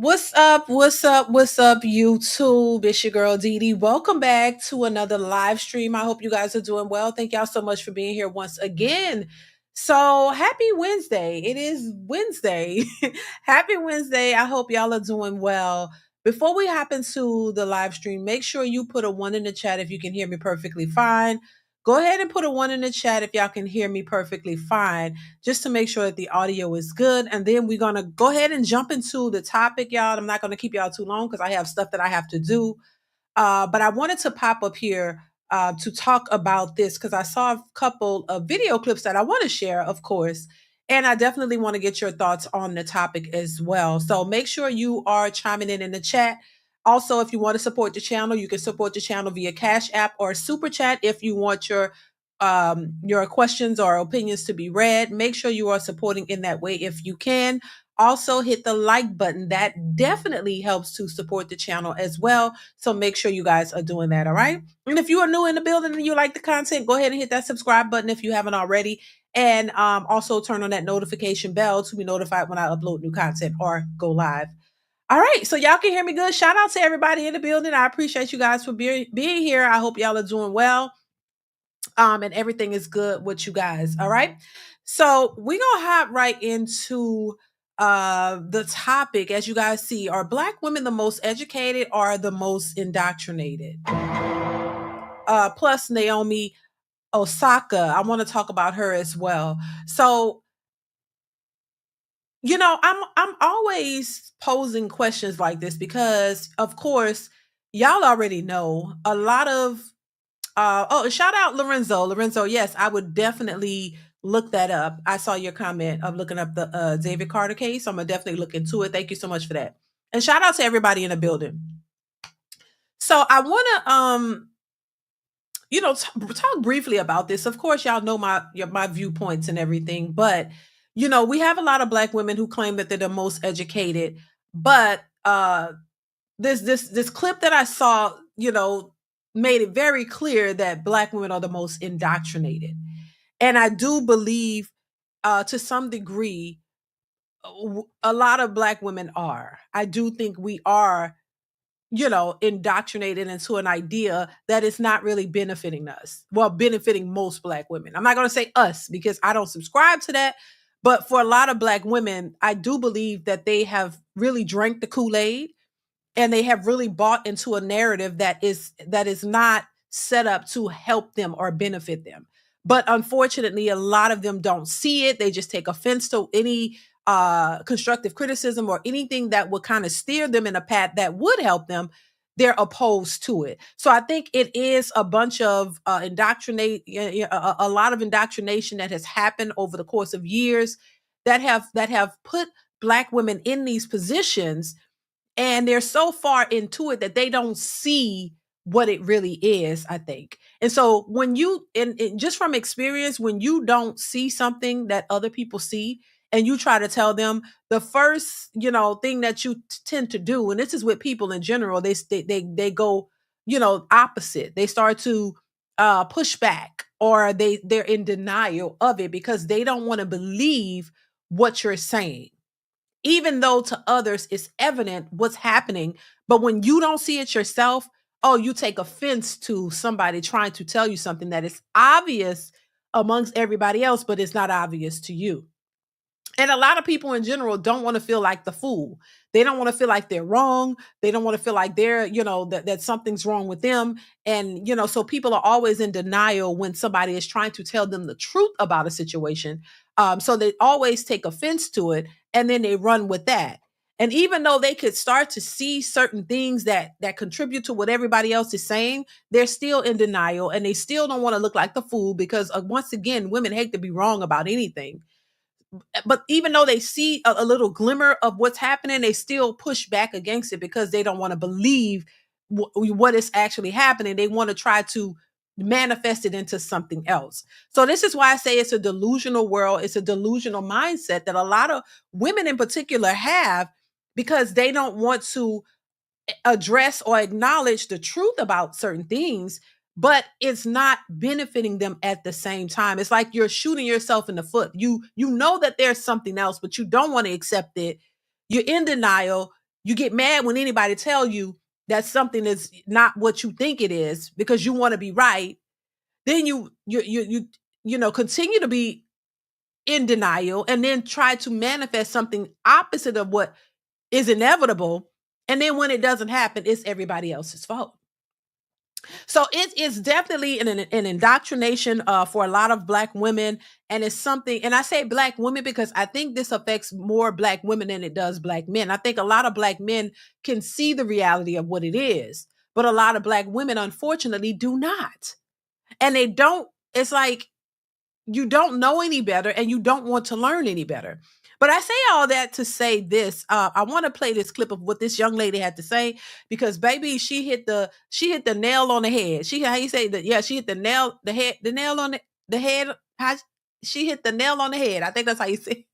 What's up? What's up? What's up, YouTube? It's your girl DeeDee. Welcome back to another live stream. I hope you guys are doing well. Thank y'all so much for being here once again. So happy Wednesday. It is Wednesday. Happy Wednesday. I hope y'all are doing well. Before we hop into the live stream, make sure you put a one in the chat if you can hear me perfectly fine. Go ahead and put a one in the chat if y'all can hear me perfectly fine, just to make sure that the audio is good. And then we're going to go ahead and jump into the topic, y'all. I'm not going to keep y'all too long because I have stuff that I have to do. But I wanted to pop up here to talk about this because I saw a couple of video clips that I want to share, of course. And I definitely want to get your thoughts on the topic as well. So make sure you are chiming in the chat. Also, if you want to support the channel, you can support the channel via Cash App or Super Chat if you want your questions or opinions to be read. Make sure you are supporting in that way if you can. Also, hit the like button. That definitely helps to support the channel as well. So make sure you guys are doing that, all right? And if you are new in the building and you like the content, go ahead and hit that subscribe button if you haven't already. And also turn on that notification bell to be notified when I upload new content or go live. All right, so y'all can hear me good. Shout out to everybody in the building. I appreciate you guys for being here. I hope y'all are doing well. And everything is good with you guys. All right. So we're gonna hop right into the topic. As you guys see, are Black women the most educated or the most indoctrinated? Plus Naomi Osaka. I want to talk about her as well. So I'm always posing questions like this because, of course, y'all already know a lot of. Shout out Lorenzo. Lorenzo, yes, I would definitely look that up. I saw your comment of looking up the David Carter case. I'm gonna definitely look into it. Thank you so much for that. And shout out to everybody in the building. So I want to talk briefly about this. Of course, y'all know my viewpoints and everything, but we have a lot of Black women who claim that they're the most educated, but this clip that I saw, made it very clear that Black women are the most indoctrinated. And I do believe, to some degree, a lot of Black women are. I do think we are, indoctrinated into an idea that is not really benefiting us. Well, benefiting most Black women. I'm not going to say us because I don't subscribe to that. But for a lot of Black women, I do believe that they have really drank the Kool-Aid and they have really bought into a narrative that is not set up to help them or benefit them. But unfortunately, a lot of them don't see it. They just take offense to any constructive criticism or anything that would kind of steer them in a path that would help them. They're opposed to it. So I think it is a bunch of a lot of indoctrination that has happened over the course of years that have put Black women in these positions, and they're so far into it that they don't see what it really is, I think. And so when you, and just from experience, when you don't see something that other people see and you try to tell them, the first, thing that you tend to do, and this is with people in general, they go, opposite. They start to push back, or they're in denial of it because they don't want to believe what you're saying, even though to others it's evident what's happening. But when you don't see it yourself, you take offense to somebody trying to tell you something that is obvious amongst everybody else, but it's not obvious to you. And a lot of people in general don't want to feel like the fool. They don't want to feel like they're wrong. They don't want to feel like they're, that something's wrong with them. And, so people are always in denial when somebody is trying to tell them the truth about a situation. So they always take offense to it, and then they run with that. And even though they could start to see certain things that contribute to what everybody else is saying, they're still in denial, and they still don't want to look like the fool because, once again, women hate to be wrong about anything. But even though they see a little glimmer of what's happening, they still push back against it because they don't want to believe what is actually happening. They want to try to manifest it into something else. So this is why I say it's a delusional world. It's a delusional mindset that a lot of women in particular have, because they don't want to address or acknowledge the truth about certain things, but it's not benefiting them at the same time. It's like you're shooting yourself in the foot. You know that there's something else, but you don't want to accept it. You're in denial. You get mad when anybody tell you that something is not what you think it is because you want to be right. Then you continue to be in denial and then try to manifest something opposite of what is inevitable. And then when it doesn't happen, it's everybody else's fault. So it's definitely an indoctrination for a lot of Black women. And it's something, and I say Black women because I think this affects more Black women than it does Black men. I think a lot of Black men can see the reality of what it is, but a lot of Black women, unfortunately, do not. And they don't, it's like you don't know any better and you don't want to learn any better. But I say all that to say this. I want to play this clip of what this young lady had to say, because baby, she hit the nail on the head. She hit the nail on the head. She hit the nail on the head. I think that's how you say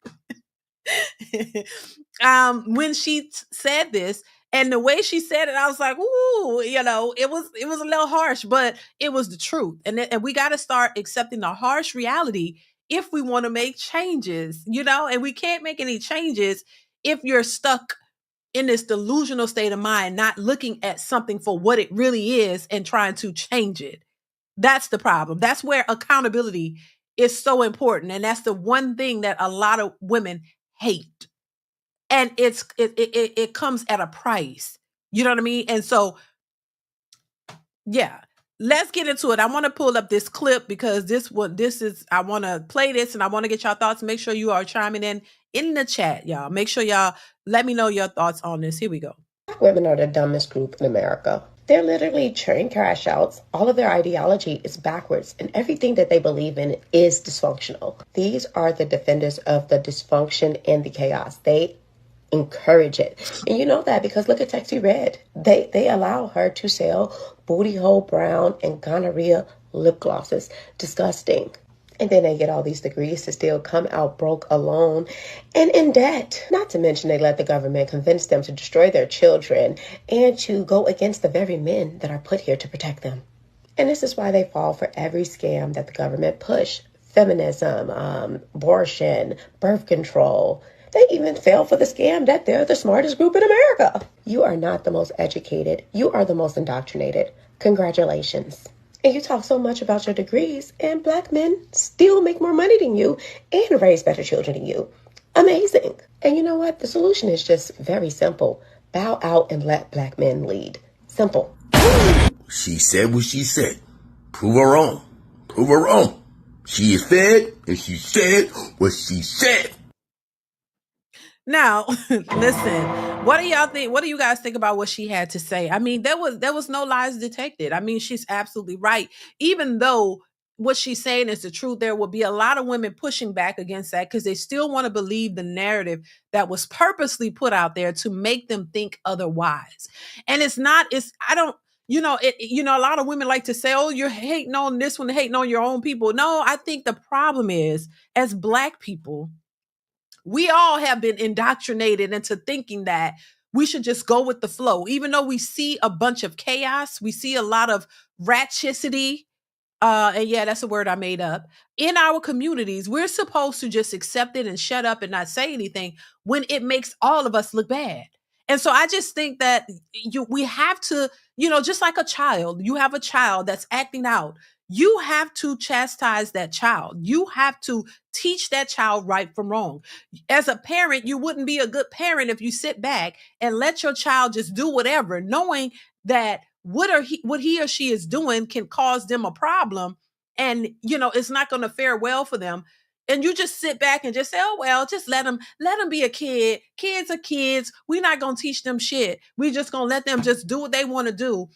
it. When she said this, and the way she said it, I was like, ooh, it was a little harsh, but it was the truth. And we got to start accepting the harsh reality if we want to make changes, and we can't make any changes if you're stuck in this delusional state of mind, not looking at something for what it really is and trying to change it. That's the problem. That's where accountability is so important. And that's the one thing that a lot of women hate. And it comes at a price. You know what I mean? And so, yeah. Let's get into it. I want to pull up this clip because I want to play this and I want to get y'all thoughts. Make sure you are chiming in the chat, y'all. Make sure y'all let me know your thoughts on this. Here we go. Women are the dumbest group in America. They're literally train crash outs. All of their ideology is backwards, and everything that they believe in is dysfunctional. These are the defenders of the dysfunction and the chaos. They encourage it. And you know that because look at Sexy Red. They allow her to sell booty hole brown and gonorrhea lip glosses. Disgusting. And then they get all these degrees to still come out broke, alone, and in debt. Not to mention they let the government convince them to destroy their children and to go against the very men that are put here to protect them. And this is why they fall for every scam that the government push. Feminism, abortion, birth control. They even fail for the scam that they're the smartest group in America. You are not the most educated. You are the most indoctrinated. Congratulations. And you talk so much about your degrees, and black men still make more money than you and raise better children than you. Amazing. And you know what? The solution is just very simple. Bow out and let black men lead. Simple. She said what she said. Prove her wrong. Prove her wrong. She is fed, and she said what she said. Now, listen, what do y'all think? What do you guys think about what she had to say? I mean, there was no lies detected. I mean, she's absolutely right. Even though what she's saying is the truth, there will be a lot of women pushing back against that because they still want to believe the narrative that was purposely put out there to make them think otherwise. And I don't, a lot of women like to say, oh, you're hating on this one, hating on your own people. No, I think the problem is, as black people, we all have been indoctrinated into thinking that we should just go with the flow. Even though we see a bunch of chaos, we see a lot of ratchicity, and yeah, that's a word I made up. In our communities, we're supposed to just accept it and shut up and not say anything when it makes all of us look bad. And so I just think that we have to, just like a child, you have a child that's acting out. You have to chastise that child. You have to teach that child right from wrong. As a parent, you wouldn't be a good parent if you sit back and let your child just do whatever, knowing that what he or she is doing can cause them a problem, and it's not going to fare well for them. And you just sit back and just say, oh well, just let them be a kid. Kids are kids. We're not going to teach them shit. We just going to let them just do what they want to do.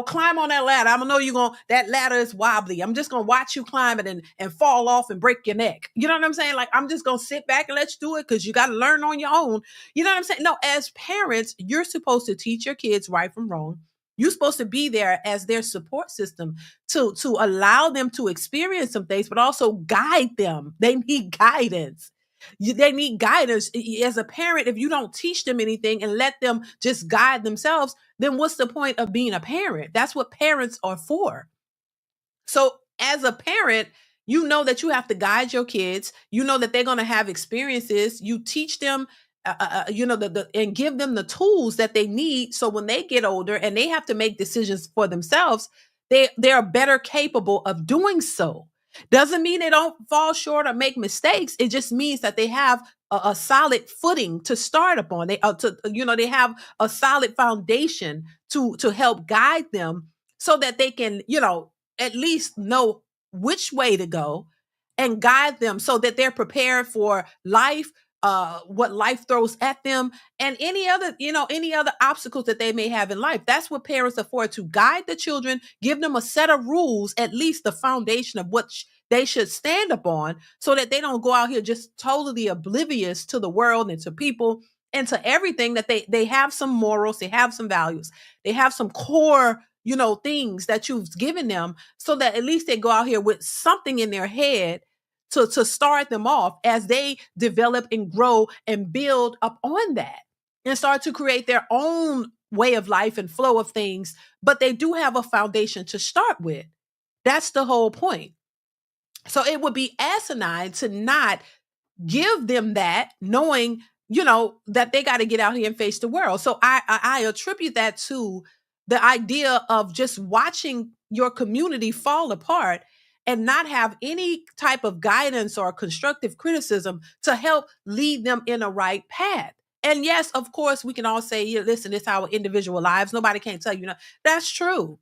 Climb on that ladder. I know that ladder is wobbly. I'm just gonna watch you climb it and fall off and break your neck. You know what I'm saying? Like, I'm just gonna sit back and let you do it because you got to learn on your own. You know what I'm saying? No, as parents, you're supposed to teach your kids right from wrong. You're supposed to be there as their support system to allow them to experience some things, but also guide them. They need guidance. They need guidance. As a parent, if you don't teach them anything and let them just guide themselves, then what's the point of being a parent? That's what parents are for. So as a parent, you know that you have to guide your kids. You know that they're going to have experiences. You teach them, and give them the tools that they need. So when they get older and they have to make decisions for themselves, they are better capable of doing so. Doesn't mean they don't fall short or make mistakes. It just means that they have a solid footing to start upon. They have a solid foundation to help guide them so that they can, at least know which way to go and guide them so that they're prepared for life, what life throws at them, and any other obstacles that they may have in life. That's what parents are for, to guide the children, give them a set of rules, at least the foundation of what they should stand upon, so that they don't go out here just totally oblivious to the world and to people and to everything. That they have some morals, they have some values, they have some core things that you've given them, so that at least they go out here with something in their head to start them off as they develop and grow and build up on that and start to create their own way of life and flow of things. But they do have a foundation to start with. That's the whole point. So it would be asinine to not give them that, knowing, that they got to get out here and face the world. So I attribute that to the idea of just watching your community fall apart and not have any type of guidance or constructive criticism to help lead them in a right path. And yes, of course, we can all say, yeah, listen, it's our individual lives. Nobody can tell you. That's true.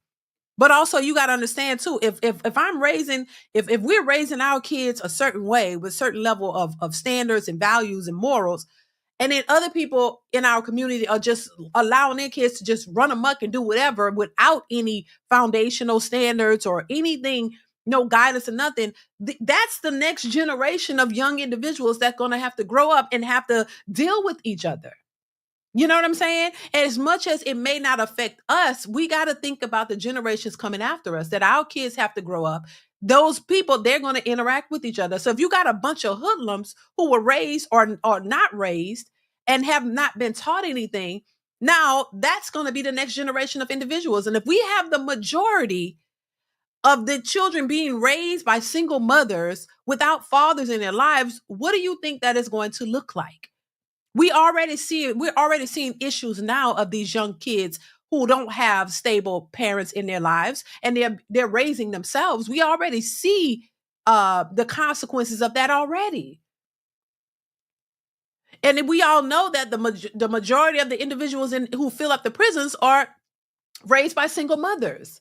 But also, you got to understand too, if we're raising our kids a certain way with certain level of standards and values and morals, and then other people in our community are just allowing their kids to just run amok and do whatever without any foundational standards or anything, no guidance or nothing. That's the next generation of young individuals that's going to have to grow up and have to deal with each other. You know what I'm saying? As much as it may not affect us, we got to think about the generations coming after us, that our kids have to grow up. those people, they're going to interact with each other. So if you got a bunch of hoodlums who were raised or not raised and have not been taught anything, now that's going to be the next generation of individuals. And if we have the majority of the children being raised by single mothers without fathers in their lives, what do you think that is going to look like? We're already seeing issues now of these young kids who don't have stable parents in their lives, and they're raising themselves. We already see the consequences of that already. And we all know that the majority of the individuals who fill up the prisons are raised by single mothers.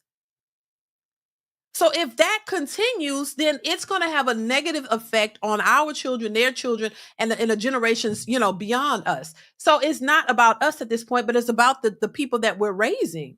So if that continues, then it's going to have a negative effect on our children, their children, and the generations, beyond us. So it's not about us at this point, but it's about the people that we're raising.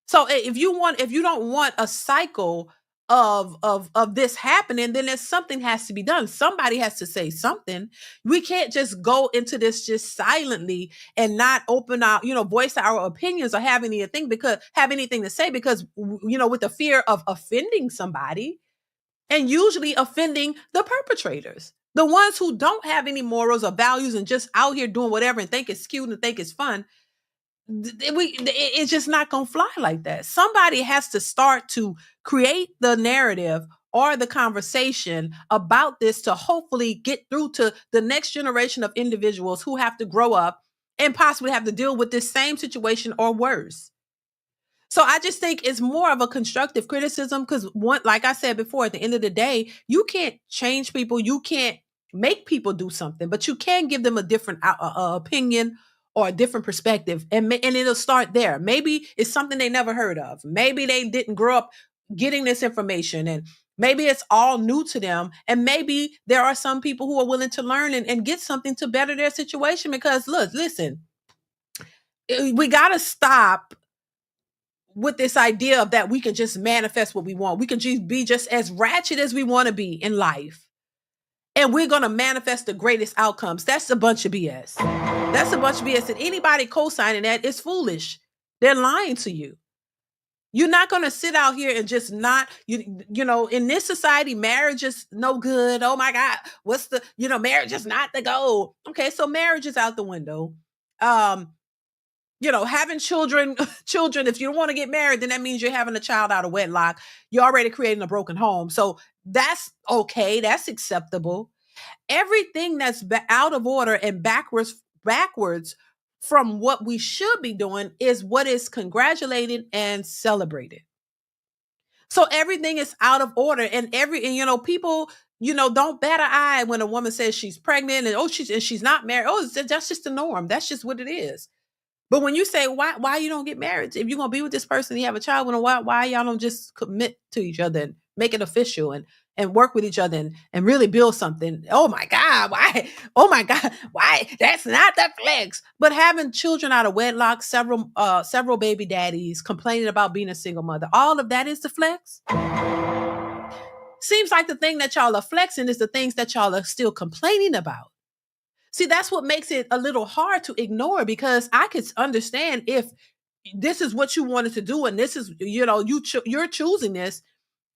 So if you don't want a cycle of this happening, then something has to be done. Somebody has to say something. We can't just go into this just silently and not open out, voice our opinions or have anything to say because with the fear of offending somebody, and usually offending the perpetrators. The ones who don't have any morals or values and just out here doing whatever and think it's cute and think it's fun. It's just not going to fly like that. Somebody has to start to create the narrative or the conversation about this to hopefully get through to the next generation of individuals who have to grow up and possibly have to deal with this same situation or worse. So I just think it's more of a constructive criticism because, like I said before, at the end of the day, you can't change people. You can't make people do something, but you can give them a different opinion or a different perspective. And it'll start there. Maybe it's something they never heard of. Maybe they didn't grow up getting this information, and maybe it's all new to them. And maybe there are some people who are willing to learn and get something to better their situation because listen, we got to stop with this idea of that we can just manifest what we want. We can just be just as ratchet as we want to be in life. And we're going to manifest the greatest outcomes. That's a bunch of BS. That's a bunch of BS. And anybody co-signing that is foolish. They're lying to you. You're not going to sit out here and just not, in this society, marriage is no good. Oh my God. Marriage is not the goal. Okay. So marriage is out the window. Having children, if you don't want to get married, then that means you're having a child out of wedlock. You're already creating a broken home. So that's okay. That's acceptable. Everything that's out of order and backwards from what we should be doing is what is congratulated and celebrated. So everything is out of order and people, don't bat an eye when a woman says she's pregnant and she's not married. Oh, that's just the norm. That's just what it is. But when you say, why you don't get married? If you're going to be with this person and you have a child, why y'all don't just commit to each other and make it official and work with each other and really build something? Oh my God, why? Oh my God, why? That's not the flex. But having children out of wedlock, several baby daddies, complaining about being a single mother, all of that is the flex. Seems like the thing that y'all are flexing is the things that y'all are still complaining about. See, that's what makes it a little hard to ignore because I could understand if this is what you wanted to do and this is, you're choosing this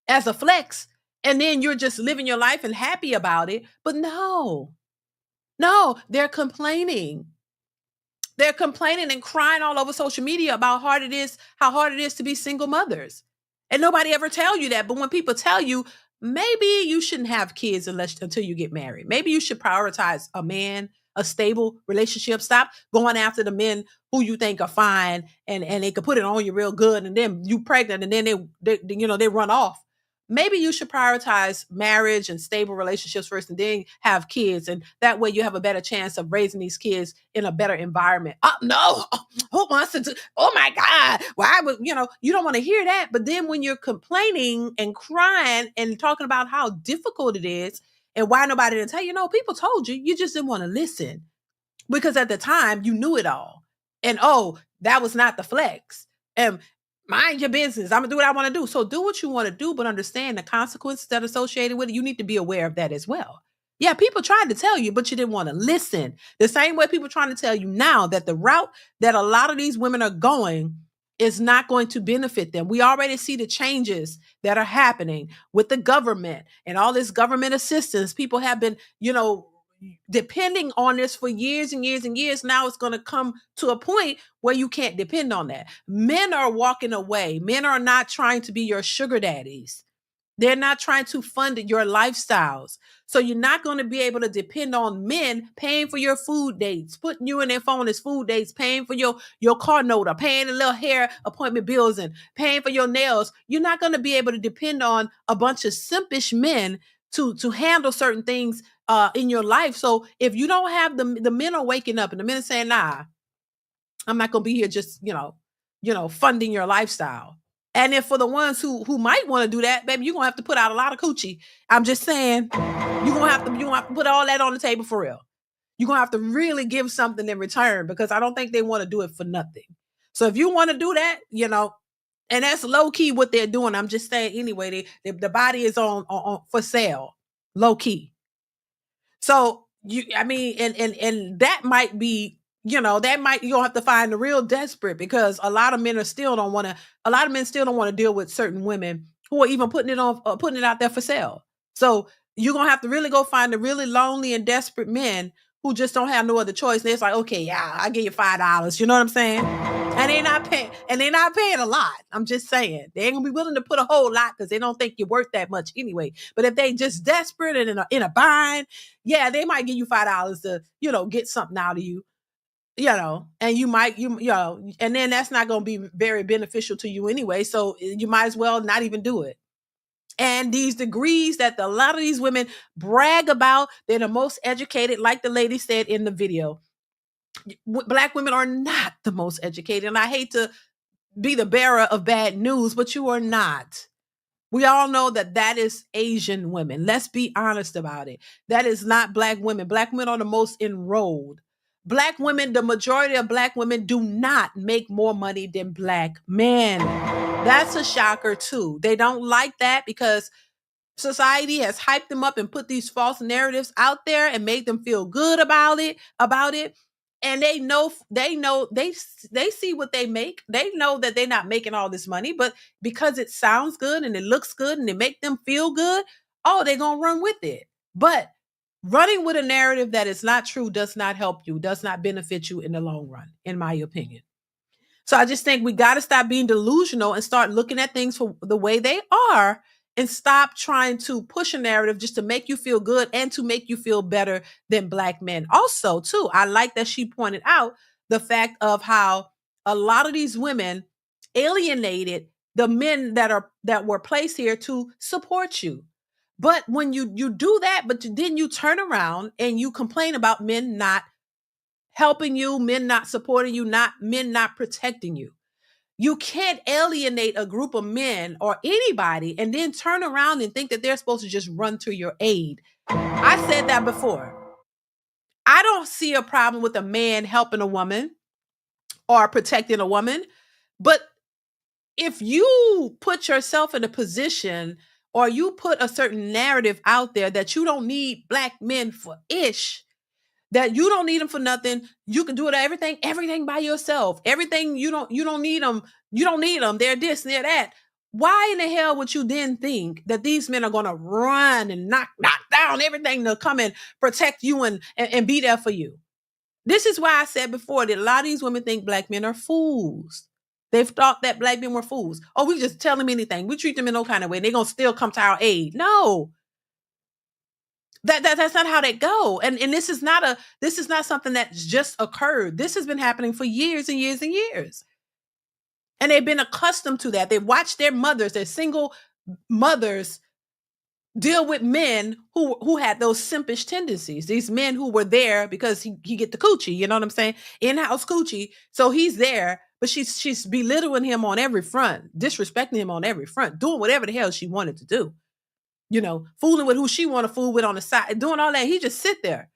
as a flex and then you're just living your life and happy about it. But no, they're complaining. They're complaining and crying all over social media about how hard it is to be single mothers. And nobody ever tell you that. But when people tell you, maybe you shouldn't have kids until you get married. Maybe you should prioritize a stable relationship. Stop going after the men who you think are fine and they could put it on you real good. And then you pregnant and then they run off. Maybe you should prioritize marriage and stable relationships first and then have kids. And that way you have a better chance of raising these kids in a better environment. Oh, no. Who wants to do? Oh my God. Why would, you don't want to hear that. But then when you're complaining and crying and talking about how difficult it is and why nobody didn't tell you, people told you, you just didn't want to listen because at the time you knew it all. And that was not the flex. And mind your business. I'm going to do what I want to do. So do what you want to do, but understand the consequences that are associated with it. You need to be aware of that as well. Yeah, people tried to tell you, but you didn't want to listen. The same way people trying to tell you now that the route that a lot of these women are going is not going to benefit them. We already see the changes that are happening with the government and all this government assistance. People have been, depending on this for years and years and years. Now it's going to come to a point where you can't depend on that. Men are walking away. Men are not trying to be your sugar daddies. They're not trying to fund your lifestyles. So you're not going to be able to depend on men paying for your food dates, putting you in their phone as food dates, paying for your car note, or paying the little hair appointment bills and paying for your nails. You're not going to be able to depend on a bunch of simpish men to handle certain things in your life. So if you don't have the men are waking up and the men are saying, nah, I'm not going to be here just, funding your lifestyle. And if for the ones who might want to do that, baby, you're going to have to put out a lot of coochie. I'm just saying, you're going to have to put all that on the table for real. You're going to have to really give something in return, because I don't think they want to do it for nothing. So if you want to do that, and that's low key what they're doing. I'm just saying anyway, the body is on for sale, low key. So and that might be, you're gonna have to find the real desperate, because a lot of men still don't want to deal with certain women who are even putting it out there for sale. So you're gonna have to really go find the really lonely and desperate men who just don't have no other choice. And it's like, okay, yeah, I'll give you $5. You know what I'm saying? And they're not paying a lot. I'm just saying, they ain't gonna be willing to put a whole lot because they don't think you're worth that much anyway. But if they just desperate and in a bind, yeah, they might give you $5 to, get something out of you. And you might, and then that's not going to be very beneficial to you anyway. So you might as well not even do it. And these degrees that a lot of these women brag about, they're the most educated, like the lady said in the video. Black women are not the most educated. And I hate to be the bearer of bad news, but you are not. We all know that is Asian women. Let's be honest about it. That is not Black women. Black women are the most enrolled. Black women, the majority of Black women do not make more money than Black men. That's a shocker too. They don't like that because society has hyped them up and put these false narratives out there and made them feel good about it. And they see what they make. They know that they're not making all this money, but because it sounds good and it looks good and it make them feel good, they're going to run with it. But running with a narrative that is not true does not help you, does not benefit you in the long run, in my opinion. So I just think we got to stop being delusional and start looking at things for the way they are, and stop trying to push a narrative just to make you feel good and to make you feel better than Black men. Also, too, I like that she pointed out the fact of how a lot of these women alienated the men that were placed here to support you. But when you do that, but then you turn around and you complain about men not helping you, men not supporting you, men not protecting you. You can't alienate a group of men or anybody and then turn around and think that they're supposed to just run to your aid. I said that before. I don't see a problem with a man helping a woman or protecting a woman. But if you put yourself in a position or you put a certain narrative out there that you don't need Black men for ish, that you don't need them for nothing. You can do it everything by yourself. Everything you don't need them. You don't need them. They're this, they're that. Why in the hell would you then think that these men are going to run and knock down everything to come and protect you and be there for you? This is why I said before that a lot of these women think Black men are fools. They've thought that Black men were fools. Oh, we just tell them anything. We treat them in no kind of way. They're going to still come to our aid. No. That's not how they go. And this is not something that's just occurred. This has been happening for years and years and years. And they've been accustomed to that. They've watched their single mothers deal with men who had those simpish tendencies. These men who were there because he get the coochie, you know what I'm saying? In-house coochie. So he's there, but she's belittling him on every front, disrespecting him on every front, doing whatever the hell she wanted to do. Fooling with who she want to fool with on the side, doing all that. He just sit there,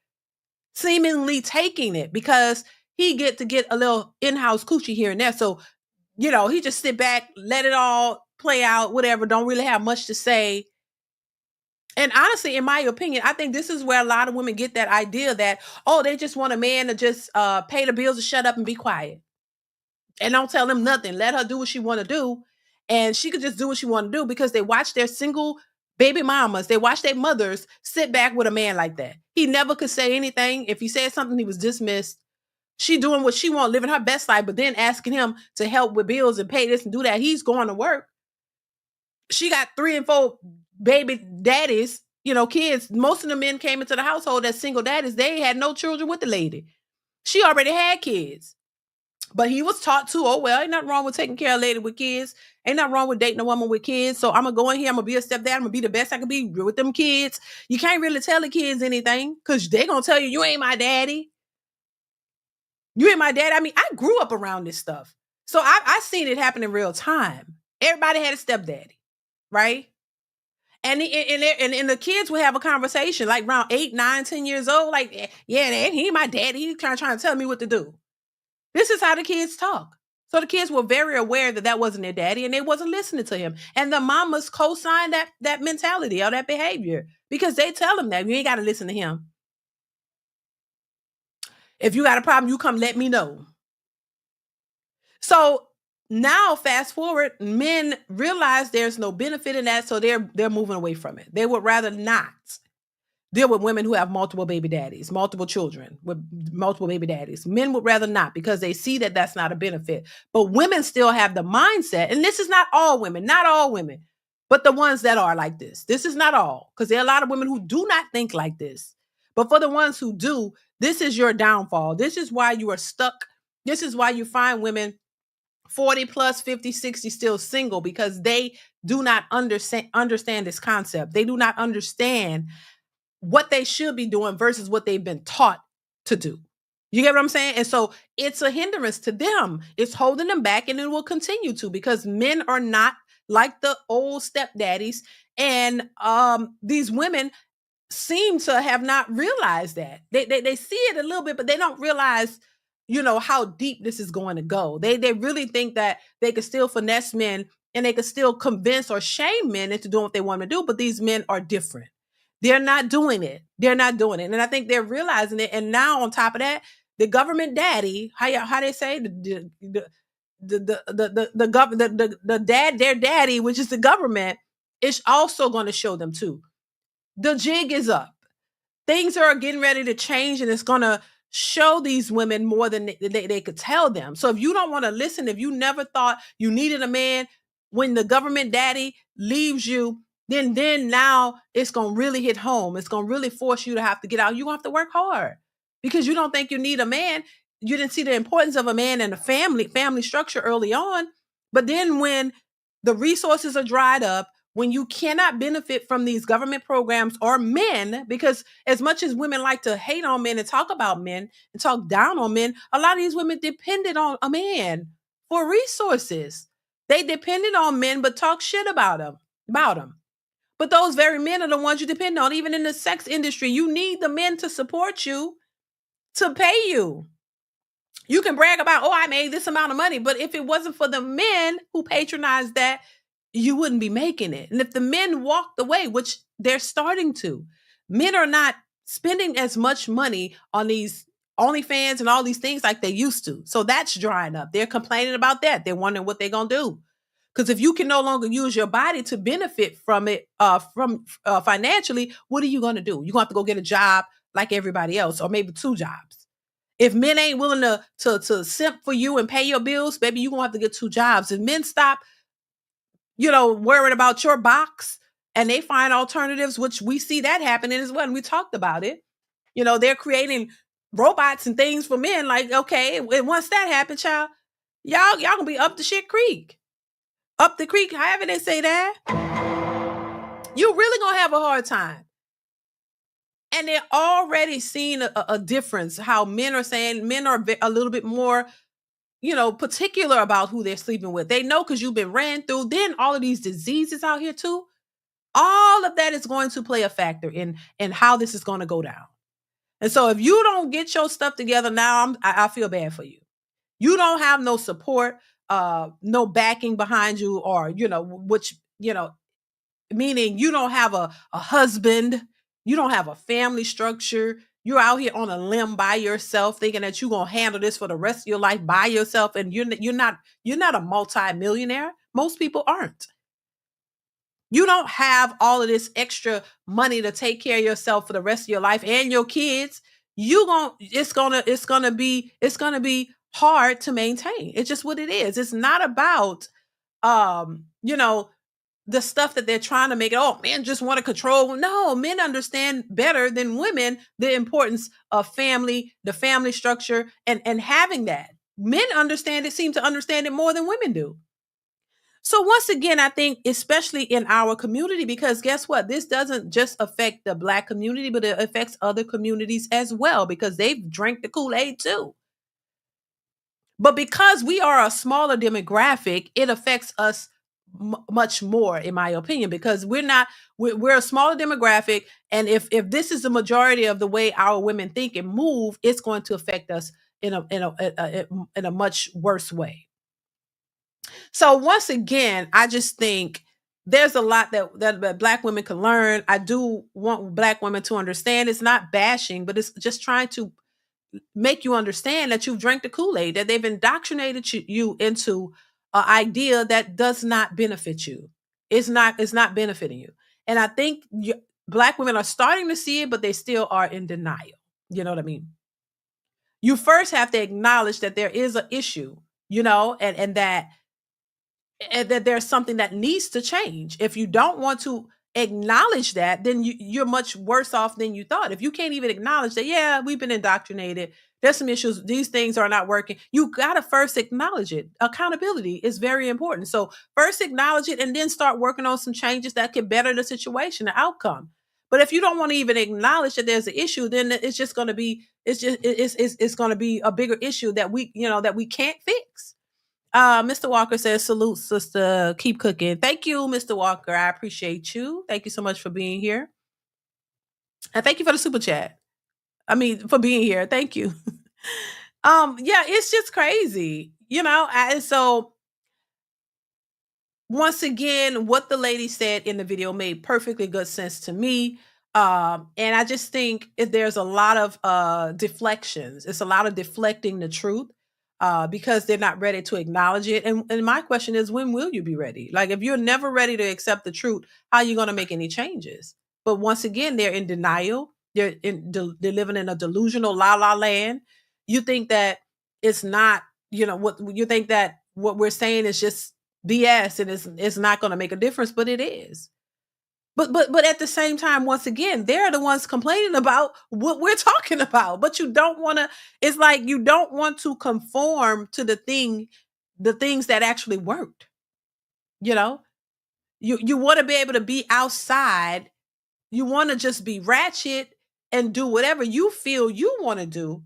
seemingly taking it because he get a little in-house coochie here and there. So, he just sit back, let it all play out, whatever, don't really have much to say. And honestly, in my opinion, I think this is where a lot of women get that idea that, they just want a man to just pay the bills and shut up and be quiet. and don't tell them nothing. Let her do what she want to do. And she could just do what she want to do because they watch their single baby mamas. They watch their mothers sit back with a man like that. He never could say anything. If he said something, he was dismissed. She doing what she want, living her best life, but then asking him to help with bills and pay this and do that. He's going to work. She got 3 and 4 baby daddies, kids. Most of the men came into the household as single daddies. They had no children with the lady. She already had kids. But he was taught to, oh, well, ain't nothing wrong with taking care of a lady with kids. Ain't nothing wrong with dating a woman with kids. So I'm going to go in here. I'm going to be a stepdad. I'm going to be the best I can be with them kids. You can't really tell the kids anything because they're going to tell you, you ain't my daddy. You ain't my daddy. I mean, I grew up around this stuff. So I seen it happen in real time. Everybody had a stepdaddy, right? And the kids would have a conversation like around 8, 9, 10 years old. Like, yeah, he ain't my daddy. He's trying to tell me what to do. This is how the kids talk. So the kids were very aware that wasn't their daddy and they wasn't listening to him. And the mamas co-signed that mentality or that behavior because they tell them that you ain't got to listen to him. If you got a problem, you come let me know. So now fast forward, men realize there's no benefit in that. So they're moving away from it. They would rather not deal with women who have multiple baby daddies, multiple children with multiple baby daddies. Men would rather not because they see that that's not a benefit. But women still have the mindset, and this is not all women, but the ones that are like this. This is not all, because there are a lot of women who do not think like this. But for the ones who do, this is your downfall. This is why you are stuck. This is why you find women 40 plus, 50, 60 still single, because they do not understand this concept. They do not understand what they should be doing versus what they've been taught to do. You get what I'm saying? And so it's a hindrance to them. It's holding them back, and it will continue to, because men are not like the old stepdaddies. And these women seem to have not realized that. They see it a little bit, but they don't realize, how deep this is going to go. They really think that they could still finesse men and they could still convince or shame men into doing what they want to do. But these men are different. They're not doing it. And I think they're realizing it. And now on top of that, the government daddy, how they say the dad, their daddy, which is the government, is also going to show them too. The jig is up. Things are getting ready to change, and it's going to show these women more than they could tell them. So if you don't want to listen, if you never thought you needed a man, when the government daddy leaves you, then now it's going to really hit home. It's going to really force you to have to get out. You're going to have to work hard because you don't think you need a man. You didn't see the importance of a man and a family structure early on. But then when the resources are dried up, when you cannot benefit from these government programs or men, because as much as women like to hate on men and talk about men and talk down on men, a lot of these women depended on a man for resources. They depended on men, but talk shit about them. But those very men are the ones you depend on. Even in the sex industry, you need the men to support you, to pay you. You can brag about, I made this amount of money. But if it wasn't for the men who patronized that, you wouldn't be making it. And if the men walked away, which they're starting to, men are not spending as much money on these OnlyFans and all these things like they used to. So that's drying up. They're complaining about that. They're wondering what they're going to do. Because if you can no longer use your body to benefit from it, financially, what are you going to do? You're going to have to go get a job like everybody else, or maybe 2 jobs. If men ain't willing to simp for you and pay your bills, baby, you're going to have to get 2 jobs. If men stop, worrying about your box and they find alternatives, which we see that happening as well. And we talked about it. They're creating robots and things for men. Like, okay, once that happens, child, y'all gonna be up the shit creek. Up the creek, however they say that, you're really going to have a hard time. And they're already seeing a difference, how men are saying men are a little bit more, particular about who they're sleeping with. They know because you've been ran through. Then all of these diseases out here too. All of that is going to play a factor in how this is going to go down. And so if you don't get your stuff together now, I feel bad for you. You don't have no support. No backing behind you, or, meaning you don't have a husband, you don't have a family structure, you're out here on a limb by yourself, thinking that you're gonna handle this for the rest of your life by yourself, and you're not a multi-millionaire. Most people aren't. You don't have all of this extra money to take care of yourself for the rest of your life and your kids. It's gonna be hard to maintain. It's just what it is. It's not about you know, the stuff that they're trying to make it, oh, men just want to control. No, men understand better than women the importance of family, the family structure, and having that. Men seem to understand it more than women do. So once again, I think, especially in our community, because guess what? This doesn't just affect the Black community, but it affects other communities as well, because they've drank the Kool-Aid too. But because we are a smaller demographic, it affects us much more, in my opinion, because we're a smaller demographic, and if this is the majority of the way our women think and move, it's going to affect us in a much worse way. So once again, I just think there's a lot that Black women can learn. I do want Black women to understand it's not bashing, but it's just trying to make you understand that you've drank the Kool-Aid, that they've indoctrinated you into an idea that does not benefit you. It's not benefiting you. And I think Black women are starting to see it, but they still are in denial. You know what I mean? You first have to acknowledge that there is an issue, and that there's something that needs to change. If you don't want to acknowledge that, then you're much worse off than you thought. If you can't even acknowledge that, yeah, we've been indoctrinated, there's some issues, these things are not working, you got to first acknowledge it. Accountability is very important. So first acknowledge it, and then start working on some changes that can better the situation, the outcome. But if you don't want to even acknowledge that there's an issue, then it's just going to be it's going to be a bigger issue that we can't fix. Mr. Walker says, salute, sister. Keep cooking. Thank you, Mr. Walker. I appreciate you. Thank you so much for being here. And thank you for the super chat. I mean, for being here. Thank you. Yeah, it's just crazy, and so once again, what the lady said in the video made perfectly good sense to me. And I just think there's a lot of deflections. It's a lot of deflecting the truth. Because they're not ready to acknowledge it. And my question is, when will you be ready? Like, if you're never ready to accept the truth, how are you going to make any changes? But once again, they're in denial. They're living in a delusional la la land. You think that it's not, what you think that what we're saying is just BS, and it's not going to make a difference, but it is. But at the same time, once again, they're the ones complaining about what we're talking about. But you don't want to, it's like you don't want to conform to the things that actually worked. You want to be able to be outside. You want to just be ratchet and do whatever you feel you want to do.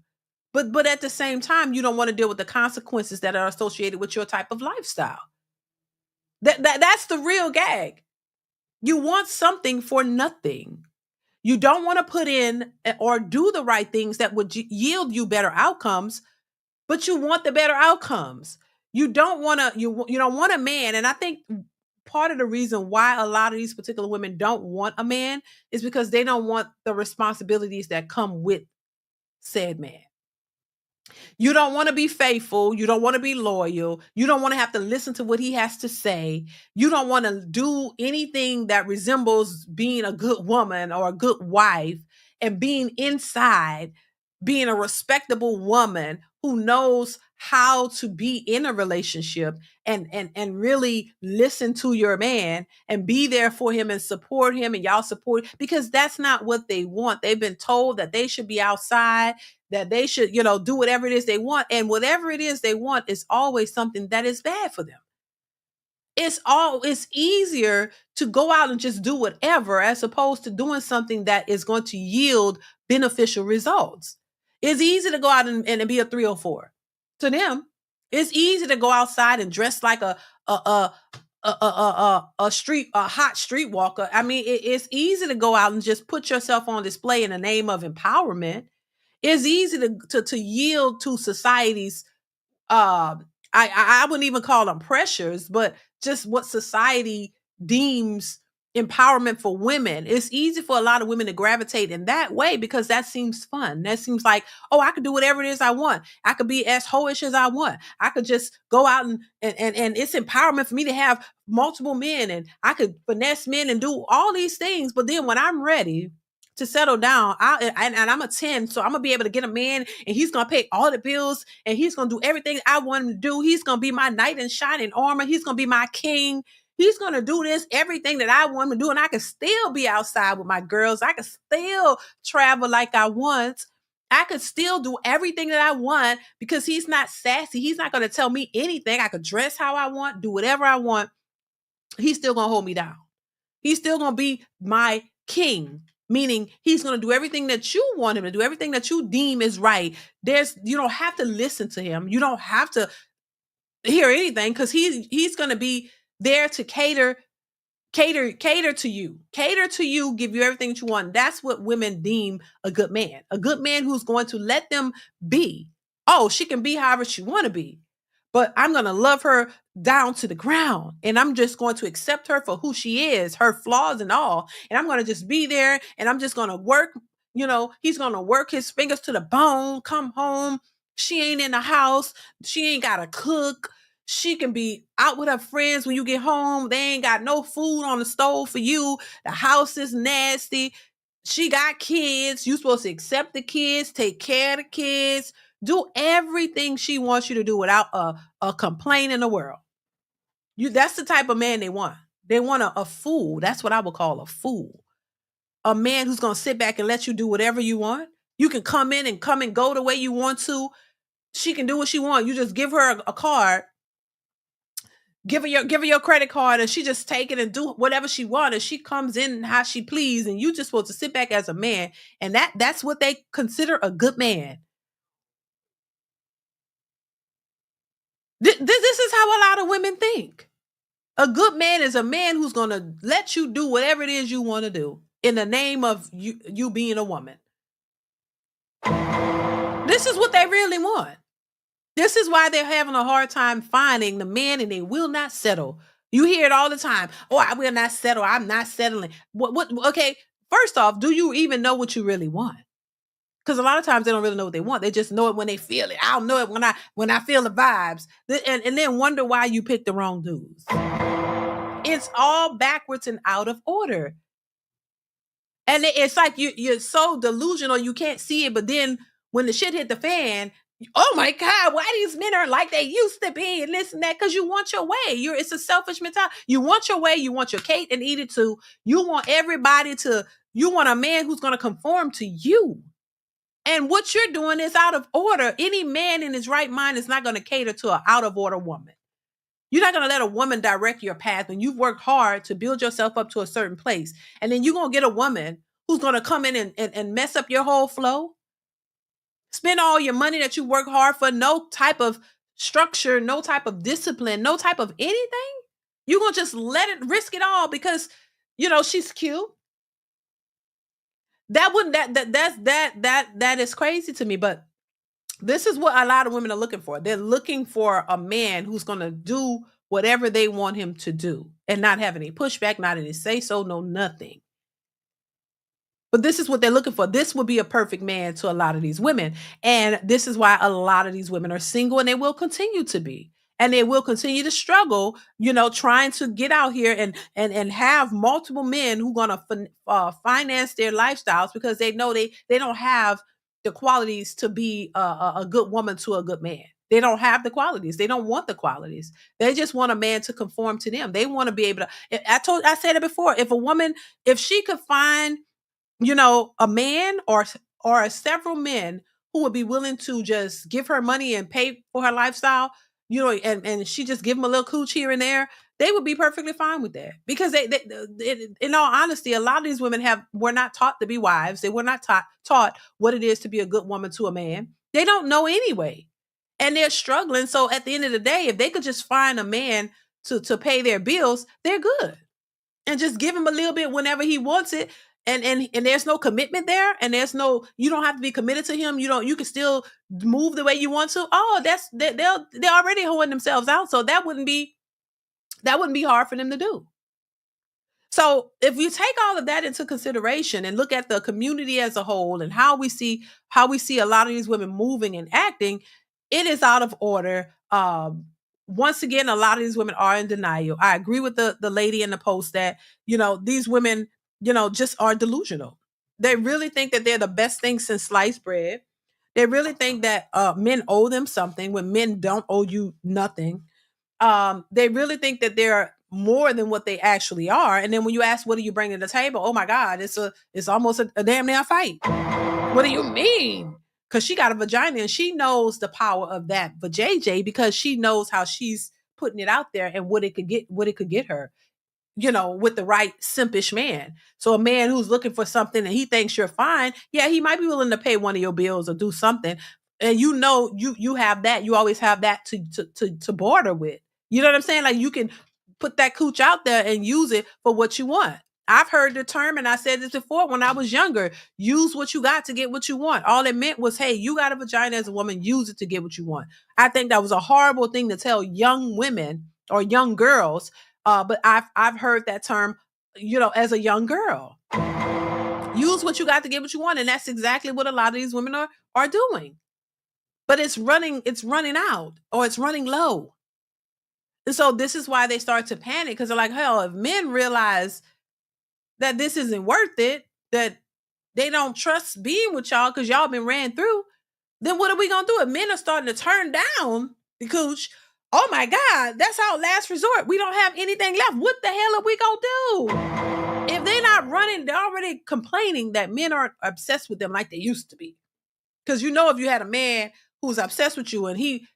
But at the same time, you don't want to deal with the consequences that are associated with your type of lifestyle. That's the real gag. You want something for nothing. You don't want to put in or do the right things that would yield you better outcomes, but you want the better outcomes. You don't want to, you don't want a man. And I think part of the reason why a lot of these particular women don't want a man is because they don't want the responsibilities that come with said man. You don't want to be faithful. You don't want to be loyal. You don't want to have to listen to what he has to say. You don't want to do anything that resembles being a good woman or a good wife, and being inside, being a respectable woman who knows how to be in a relationship and really listen to your man and be there for him and support him, and y'all support, because that's not what they want. They've been told that they should be outside, that they should, do whatever it is they want. And whatever it is they want is always something that is bad for them. It's easier to go out and just do whatever, as opposed to doing something that is going to yield beneficial results. It's easy to go out and be a 304. To them, it's easy to go outside and dress like a hot streetwalker. I mean, it's easy to go out and just put yourself on display in the name of empowerment. It's easy to yield to society's I wouldn't even call them pressures, but just what society deems empowerment for women. It's easy for a lot of women to gravitate in that way because that seems fun. That seems like, oh, I could do whatever it is I want. I could be as hoish as I want. I could just go out and it's empowerment for me to have multiple men, and I could finesse men and do all these things. But then when I'm ready to settle down, and I'm a 10, so I'm gonna be able to get a man, and he's gonna pay all the bills, and he's gonna do everything I want him to do. He's gonna be my knight in shining armor. He's gonna be my king. He's going to do this, everything that I want him to do. And I can still be outside with my girls. I can still travel like I want. I could still do everything that I want because he's not sassy. He's not going to tell me anything. I could dress how I want, do whatever I want. He's still going to hold me down. He's still going to be my king, meaning he's going to do everything that you want him to do, everything that you deem is right. You don't have to listen to him. You don't have to hear anything because he's going to be there to cater to you, give you everything that you want. That's what women deem a good man who's going to let them be. Oh, she can be however she want to be, but I'm going to love her down to the ground, and I'm just going to accept her for who she is, her flaws and all, and I'm going to just be there, and I'm just going to work. He's going to work his fingers to the bone, come home, she ain't in the house, she ain't got to cook. She can be out with her friends when you get home. They ain't got no food on the stove for you. The house is nasty. She got kids. You supposed to accept the kids, take care of the kids, do everything she wants you to do without a complaint in the world. That's the type of man they want. They want a fool. That's what I would call a fool. A man who's going to sit back and let you do whatever you want. You can come and go the way you want to. She can do what she wants. You just give her a card. Give her your credit card, and she just take it and do whatever she wants. She comes in how she please, and you just supposed to sit back as a man. And that's what they consider a good man. This is how a lot of women think. A good man is a man who's going to let you do whatever it is you want to do in the name of you being a woman. This is what they really want. This is why they're having a hard time finding the man, and they will not settle. You hear it all the time. Oh, I will not settle. I'm not settling. What? Okay, first off, do you even know what you really want? Because a lot of times they don't really know what they want. They just know it when they feel it. I'll know it when I feel the vibes. And then wonder why you picked the wrong dudes. It's all backwards and out of order. And it's like you're so delusional you can't see it. But then when the shit hit the fan, oh my God, why these men are like they used to be and this and that? Because you want your way. It's a selfish mentality. You want your way. You want your cake and eat it too. You want you want a man who's going to conform to you. And what you're doing is out of order. Any man in his right mind is not going to cater to an out of order woman. You're not going to let a woman direct your path when you've worked hard to build yourself up to a certain place. And then you're going to get a woman who's going to come in and mess up your whole flow. Spend all your money that you work hard for, no type of structure, no type of discipline, no type of anything. You're going to just risk it all because, she's cute. That is crazy to me. But this is what a lot of women are looking for. They're looking for a man who's going to do whatever they want him to do and not have any pushback, not any say so, no nothing. But this is what they're looking for. This would be a perfect man to a lot of these women. And this is why a lot of these women are single, and they will continue to be. And they will continue to struggle, trying to get out here and have multiple men who are going to finance their lifestyles because they know they don't have the qualities to be a good woman to a good man. They don't have the qualities. They don't want the qualities. They just want a man to conform to them. They want to be able to. I said it before. If she could find a man or several men who would be willing to just give her money and pay for her lifestyle, and she just give them a little cooch here and there, they would be perfectly fine with that. Because they in all honesty, a lot of these women were not taught to be wives. They were not taught what it is to be a good woman to a man. They don't know anyway. And they're struggling. So at the end of the day, if they could just find a man to pay their bills, they're good. And just give him a little bit whenever he wants it. And there's no commitment there, and you don't have to be committed to him. You can still move the way you want to. Oh, they're already holding themselves out, so that wouldn't be hard for them to do. So if you take all of that into consideration and look at the community as a whole and how we see a lot of these women moving and acting, it is out of order. Once again, a lot of these women are in denial. I agree with the lady in the post that, these women, just are delusional. They really think that they're the best thing since sliced bread. They really think that men owe them something when men don't owe you nothing. They really think that they're more than what they actually are. And then when you ask, what do you bring to the table? Oh my God, it's almost a damn near fight. What do you mean? Because she got a vagina and she knows the power of that vajayjay because she knows how she's putting it out there and what it could get her, with the right simpish man. So a man who's looking for something and he thinks you're fine, yeah, he might be willing to pay one of your bills or do something. And you have that, you always have that to barter with. You know what I'm saying? Like you can put that cooch out there and use it for what you want. I've heard the term, and I said this before when I was younger, use what you got to get what you want. All it meant was, hey, you got a vagina as a woman, use it to get what you want. I think that was a horrible thing to tell young women or young girls. But I've heard that term, as a young girl. Use what you got to get what you want. And that's exactly what a lot of these women are doing. But it's running out or it's running low. And so this is why they start to panic because they're like, hell, if men realize that this isn't worth it, that they don't trust being with y'all because y'all been ran through, then what are we going to do? If men are starting to turn down the cooch, oh my God, that's our last resort. We don't have anything left. What the hell are we going to do? If they're not running, they're already complaining that men aren't obsessed with them like they used to be. Because if you had a man who's obsessed with you and he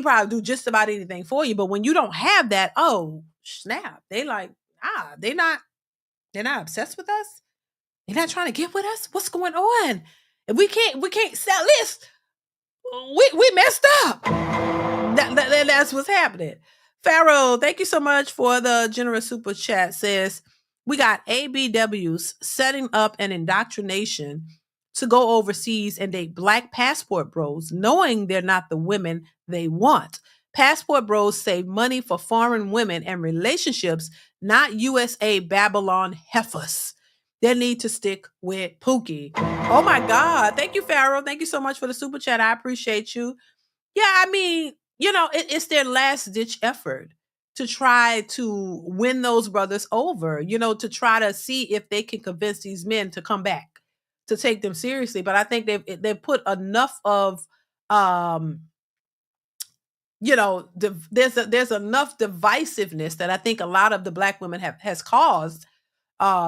probably do just about anything for you. But when you don't have that, oh, snap. They like, they're not obsessed with us. They're not trying to get with us. What's going on? If we can't sell this, we messed up. That's what's happening. Pharaoh, thank you so much for the generous super chat. Says we got ABWs setting up an indoctrination to go overseas and date black passport bros, knowing they're not the women they want. Passport bros save money for foreign women and relationships, not USA Babylon heifers. They need to stick with Pookie. Oh my God. Thank you, Pharaoh. Thank you so much for the super chat. I appreciate you. Yeah, I mean, it's their last ditch effort to try to win those brothers over, to try to see if they can convince these men to come back, to take them seriously. But I think they've put enough of, there's enough divisiveness that I think a lot of the black women has caused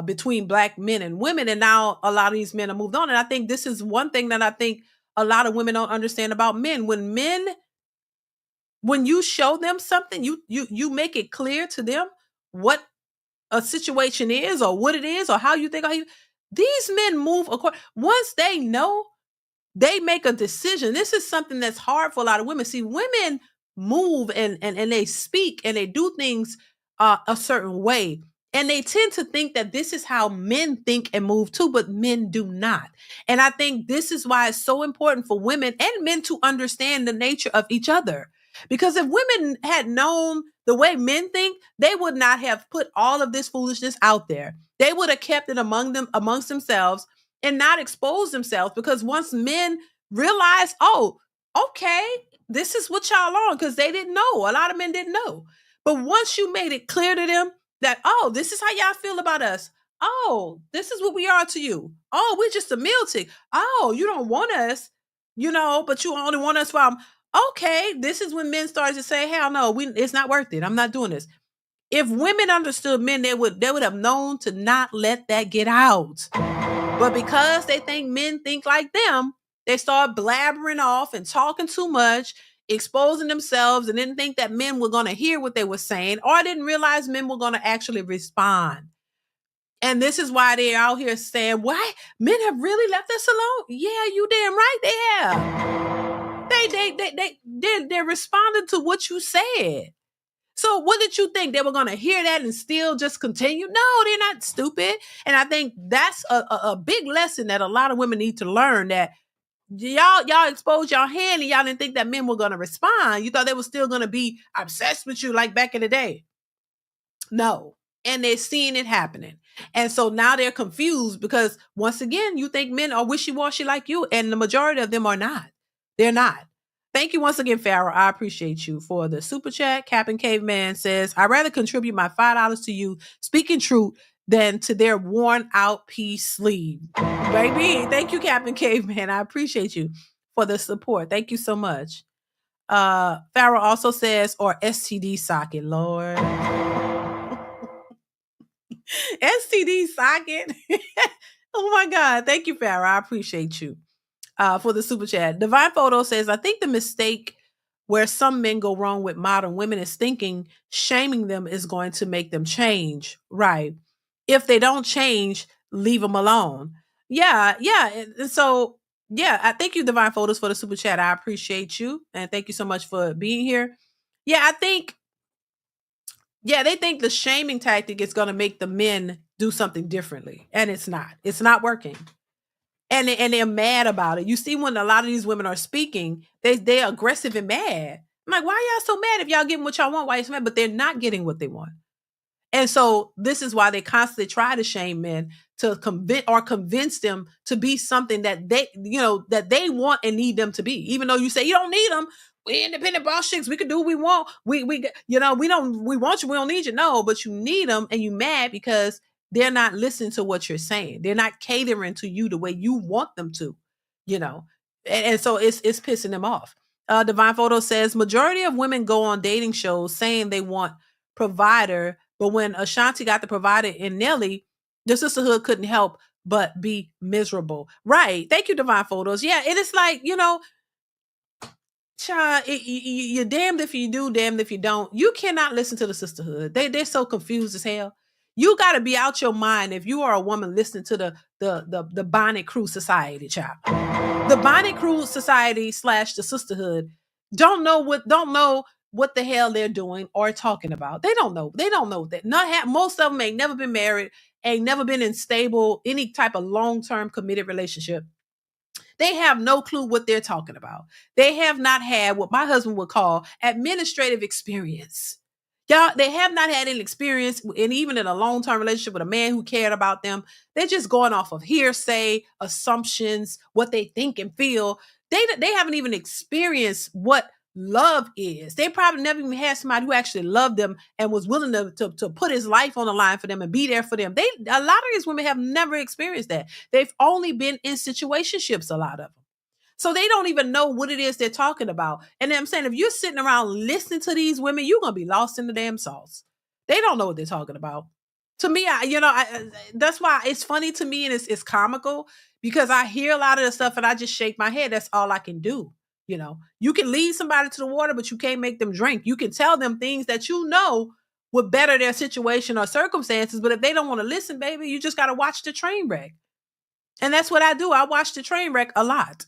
between black men and women. And now a lot of these men have moved on. And I think this is one thing that I think a lot of women don't understand about men. When you show them something, you make it clear to them what a situation is or what it is or how you think. These men move according. Once they know, they make a decision. This is something that's hard for a lot of women. See, women move and they speak and they do things a certain way. And they tend to think that this is how men think and move too, but men do not. And I think this is why it's so important for women and men to understand the nature of each other. Because if women had known the way men think, they would not have put all of this foolishness out there. They would have kept it amongst themselves and not expose themselves. Because once men realize, oh, okay, this is what y'all on, because they didn't know. A lot of men didn't know. But once you made it clear to them that, oh, this is how y'all feel about us. Oh, this is what we are to you. Oh, we're just a meal tick. Oh, you don't want us, but you only want us from. Okay, this is when men started to say, hell no, it's not worth it. I'm not doing this. If women understood men, they would have known to not let that get out. But because they think men think like them, they start blabbering off and talking too much, exposing themselves, and didn't think that men were going to hear what they were saying, or didn't realize men were going to actually respond. And this is why they're out here saying, why? Men have really left us alone? Yeah, you damn right they have. They're responding to what you said. So what did you think? They were going to hear that and still just continue? No, they're not stupid. And I think that's a big lesson that a lot of women need to learn, that y'all exposed your hand and y'all didn't think that men were going to respond. You thought they were still going to be obsessed with you like back in the day. No. and they're seeing it happening. And so now they're confused because once again, you think men are wishy-washy like you, and the majority of them are not. They're not. Thank you once again, Farrell. I appreciate you for the super chat. Captain Caveman says, I'd rather contribute my $5 to you speaking truth than to their worn out peace sleeve. Baby, thank you, Captain Caveman. I appreciate you for the support. Thank you so much. Farrell also says, or STD socket, Lord. STD socket. Oh my God. Thank you, Farrah. I appreciate you for the super chat. Divine Photo says, I think the mistake where some men go wrong with modern women is thinking shaming them is going to make them change. Right. If they don't change, leave them alone. Yeah. Yeah. And so, yeah, I thank you, Divine Photos, for the super chat. I appreciate you. And thank you so much for being here. Yeah, I think they think the shaming tactic is going to make the men do something differently. And it's not. It's not working. And they're mad about it. You see, when a lot of these women are speaking, they're aggressive and mad. I'm like, why are y'all so mad if y'all getting what y'all want? Why you so mad? But they're not getting what they want. And so this is why they constantly try to shame men to convince them to be something that they want and need them to be. Even though you say you don't need them, we independent boss chicks, we can do what we want. We want you, we don't need you. No, but you need them, and you mad because they're not listening to what you're saying. They're not catering to you the way you want them to, and so it's pissing them off. Divine Photo says majority of women go on dating shows saying they want provider, but when Ashanti got the provider in Nelly, the sisterhood couldn't help but be miserable. Right. Thank you, Divine Photos. Yeah, it is like, child, you're damned if you do, damned if you don't. You cannot listen to the sisterhood. They're so confused as hell. You got to be out your mind if you are a woman listening to the Bonnet Crew Society, child. The Bonnet Crew Society / the sisterhood don't know what the hell they're doing or talking about. They don't know. They don't know that. Most of them ain't never been married, ain't never been in stable, any type of long-term committed relationship. They have no clue what they're talking about. They have not had what my husband would call administrative experience. Y'all, they have not had any experience, and even in a long-term relationship with a man who cared about them. They're just going off of hearsay, assumptions, what they think and feel. They haven't even experienced what love is. They probably never even had somebody who actually loved them and was willing to put his life on the line for them and be there for them. A lot of these women have never experienced that. They've only been in situationships, a lot of them. So they don't even know what it is they're talking about. And I'm saying, if you're sitting around listening to these women, you're going to be lost in the damn sauce. They don't know what they're talking about. To me, that's why it's funny to me, and it's comical, because I hear a lot of the stuff and I just shake my head. That's all I can do. You can lead somebody to the water, but you can't make them drink. You can tell them things that would better their situation or circumstances. But if they don't want to listen, baby, you just got to watch the train wreck. And that's what I do. I watch the train wreck a lot,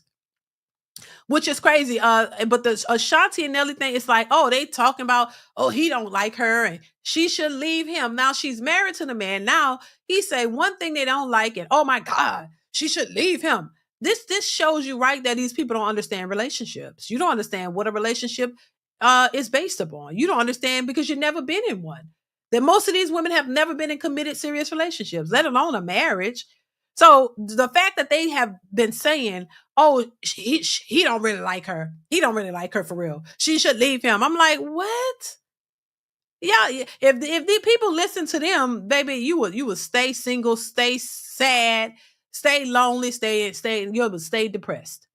which is crazy. But the Ashanti and Nelly thing, it's like, oh, they talking about, oh, he don't like her and she should leave him. Now she's married to the man. Now he say one thing they don't like, and oh my God, she should leave him. This shows you, right, that these people don't understand relationships. You don't understand what a relationship is based upon. You don't understand because you've never been in one. That most of these women have never been in committed, serious relationships, let alone a marriage. So the fact that they have been saying, oh, he don't really like her. He don't really like her for real. She should leave him. I'm like, what? Yeah, if the people listen to them, baby, you would stay single, stay sad, stay lonely, you would stay depressed.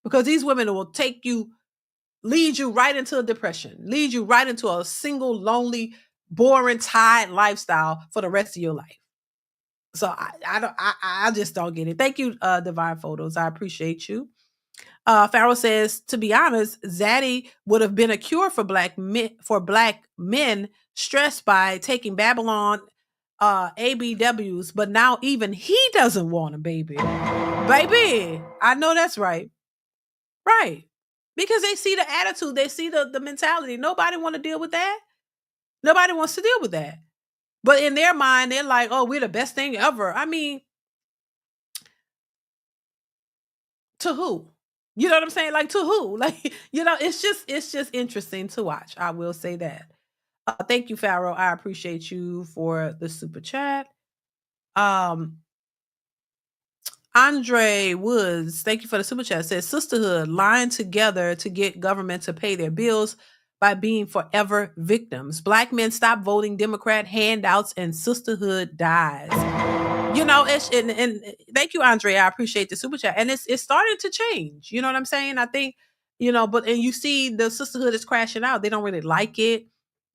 Because these women will lead you right into a depression, lead you right into a single, lonely, boring, tired lifestyle for the rest of your life. So I just don't get it. Thank you, Divine Photos. I appreciate you. Farrell says, to be honest, Zaddy would have been a cure for black men stressed by taking Babylon ABWs, but now even he doesn't want a baby. Baby, I know that's right. Right. Because they see the attitude, they see the mentality. Nobody want to deal with that. Nobody wants to deal with that. But in their mind, they're like, oh, we're the best thing ever. I mean, to who? You know what I'm saying? Like, to who? Like, it's just interesting to watch. I will say that. Thank you, Pharaoh. I appreciate you for the super chat. Um, Andre Woods, thank you for the super chat. Says sisterhood lying together to get government to pay their bills by being forever victims. Black men stop voting Democrat, handouts, and sisterhood dies. You know, and thank you, Andre. I appreciate the super chat, and it's starting to change. You know what I'm saying? I think but and you see the sisterhood is crashing out. They don't really like it.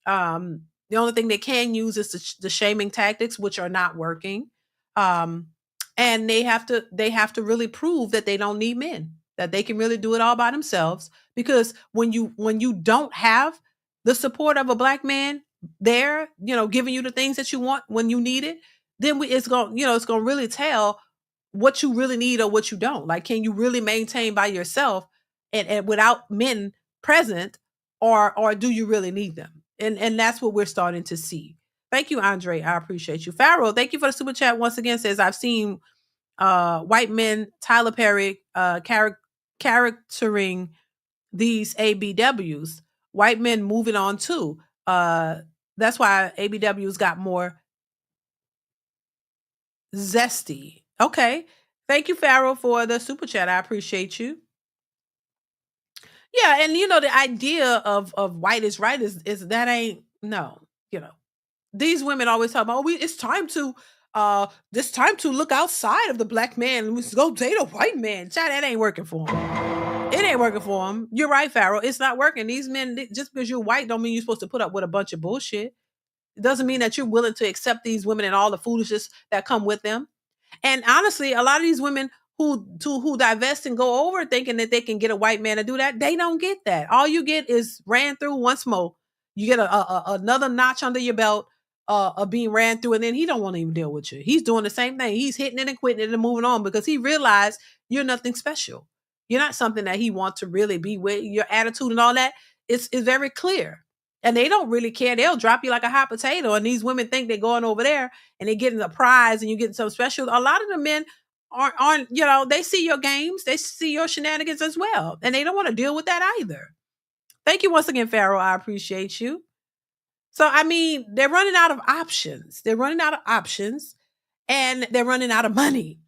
The only thing they can use is the shaming tactics, which are not working. Um, and they have to really prove that they don't need men, that they can really do it all by themselves. Because when you don't have the support of a black man there, giving you the things that you want when you need it, then it's going to really tell what you really need or what you don't. Like, can you really maintain by yourself and without men present, or do you really need them? And that's what we're starting to see. Thank you, Andre. I appreciate you. Pharaoh, thank you for the super chat once again. Says, I've seen white men, Tyler Perry, charactering these ABWs. White men moving on too. That's why ABWs got more zesty. Okay. Thank you, Pharaoh, for the super chat. I appreciate you. Yeah, and the idea of white is right is that ain't no, these women always talk about, it's time to look outside of the black man and we go date a white man. Child, that ain't working for him. It ain't working for him. You're right, Pharaoh. It's not working. These men, just because you're white, don't mean you're supposed to put up with a bunch of bullshit. It doesn't mean that you're willing to accept these women and all the foolishness that come with them. And honestly, a lot of these women who divest and go over thinking that they can get a white man to do that, they don't get that. All you get is ran through once more. You get another notch under your belt of being ran through, and then he don't want to even deal with you. He's doing the same thing. He's hitting it and quitting it and moving on because he realized you're nothing special. You're not something that he wants to really be with. Your attitude and all that is very clear. And they don't really care. They'll drop you like a hot potato. And these women think they're going over there and they're getting a prize and you're getting something special. A lot of the men aren't, they see your games. They see your shenanigans as well. And they don't want to deal with that either. Thank you once again, Pharaoh. I appreciate you. So, I mean, they're running out of options. They're running out of options and they're running out of money.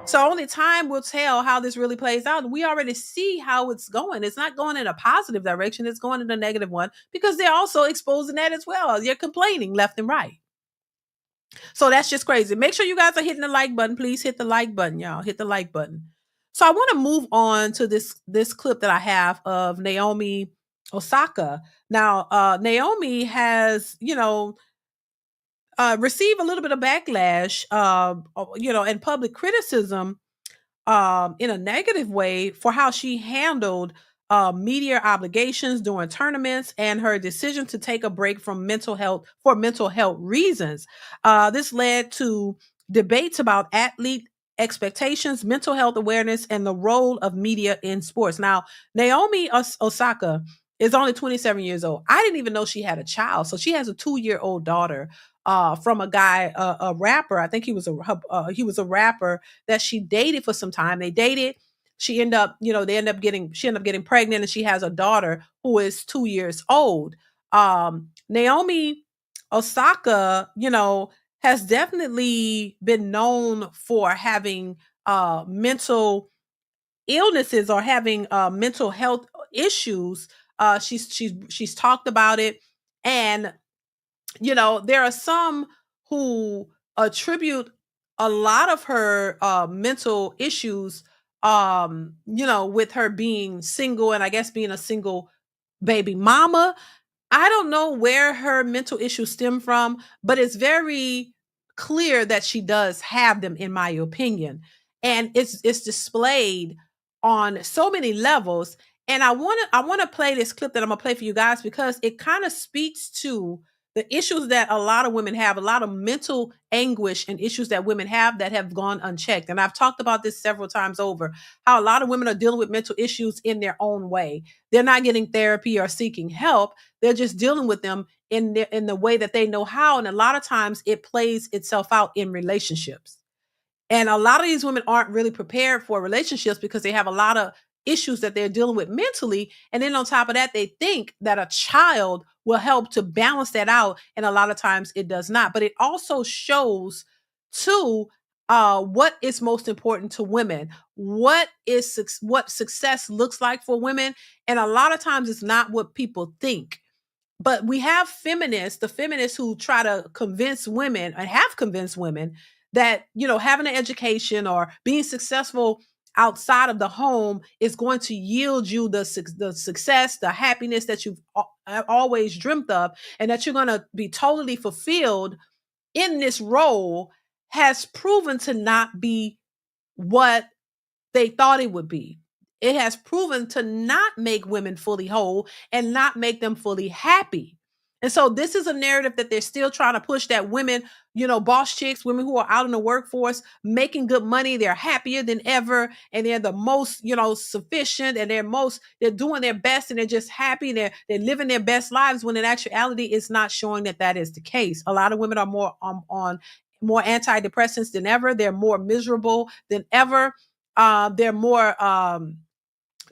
So only time will tell how this really plays out. We already see how it's going. It's not going in a positive direction. It's going in a negative one because they're also exposing that as well. You're complaining left and right. So that's just crazy. Make sure you guys are hitting the like button. Please hit the like button, y'all. Hit the like button. So I want to move on to this clip that I have of Naomi Osaka. Now, Naomi has, received a little bit of backlash, and public criticism in a negative way for how she handled media obligations during tournaments and her decision to take a break from mental health reasons. This led to debates about athlete expectations, mental health awareness, and the role of media in sports. Now, Naomi Osaka is only 27 years old. I didn't even know she had a child. So she has a 2-year-old daughter from a guy, a rapper. I think he was a rapper that she dated for some time. They dated. She ended up getting pregnant, and she has a daughter who is 2 years old. Naomi Osaka, has definitely been known for having mental illnesses or having mental health issues. She's talked about it, and there are some who attribute a lot of her mental issues, with her being single and I guess being a single baby mama. I don't know where her mental issues stem from, but it's very clear that she does have them, in my opinion. And it's displayed on so many levels. And I want to play this clip that I'm going to play for you guys because it kind of speaks to the issues that a lot of women have, a lot of mental anguish and issues that women have that have gone unchecked. And I've talked about this several times over, how a lot of women are dealing with mental issues in their own way. They're not getting therapy or seeking help. They're just dealing with them in the way that they know how. And a lot of times it plays itself out in relationships. And a lot of these women aren't really prepared for relationships because they have a lot of issues that they're dealing with mentally. And then on top of that, they think that a child will help to balance that out. And a lot of times it does not. But it also shows too what is most important to women, what success looks like for women. And a lot of times it's not what people think. But we have the feminists who try to convince women and have convinced women that, having an education or being successful outside of the home is going to yield you the success, the happiness that you've always dreamt of, and that you're going to be totally fulfilled in this role, has proven to not be what they thought it would be. It has proven to not make women fully whole and not make them fully happy. And so this is a narrative that they're still trying to push, that women, boss chicks, women who are out in the workforce making good money, they're happier than ever, and they're the most, sufficient, and they're doing their best, and they're just happy, they're living their best lives, when in actuality it's not showing that is the case. A lot of women are more on more antidepressants than ever. They're more miserable than ever. They're more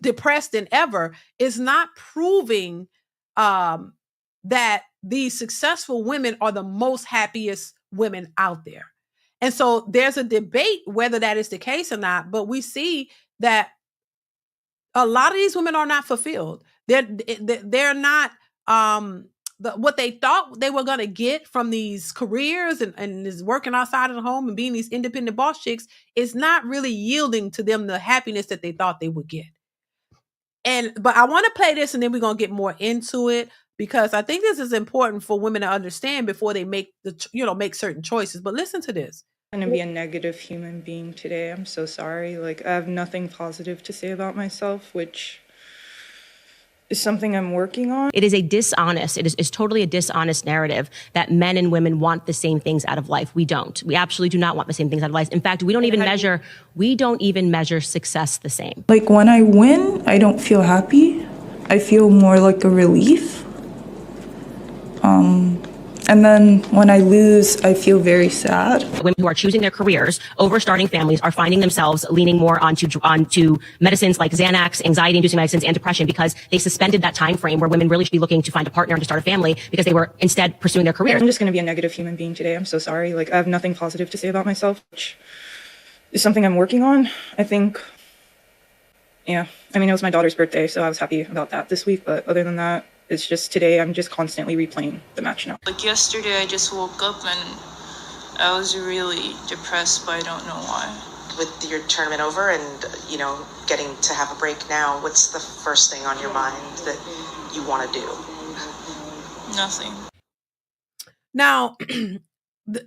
depressed than ever. Is not proving that these successful women are the most happiest women out there. And so there's a debate whether that is the case or not, but we see that a lot of these women are not fulfilled. They're not what they thought they were going to get from these careers and is working outside of the home and being these independent boss chicks is not really yielding to them the happiness that they thought they would get. But I want to play this, and then we're going to get more into it, because I think this is important for women to understand before they make make certain choices. But listen to this. I'm going to be a negative human being today. I'm so sorry. I have nothing positive to say about myself, which is something I'm working on. It is totally a dishonest narrative that men and women want the same things out of life. We don't. We absolutely do not want the same things out of life. In fact, we don't even measure success the same. When I win, I don't feel happy. I feel more like a relief. And then when I lose, I feel very sad. Women who are choosing their careers over starting families are finding themselves leaning more onto medicines like Xanax, anxiety-inducing medicines, and depression, because they suspended that time frame where women really should be looking to find a partner and to start a family, because they were instead pursuing their careers. I'm just going to be a negative human being today. I'm so sorry. I have nothing positive to say about myself, which is something I'm working on. I think, it was my daughter's birthday, so I was happy about that this week. But other than that, it's just today I'm just constantly replaying the match now. Yesterday I just woke up and I was really depressed, but I don't know why. With your tournament over and, getting to have a break now, what's the first thing on your mind that you want to do? Nothing. Now,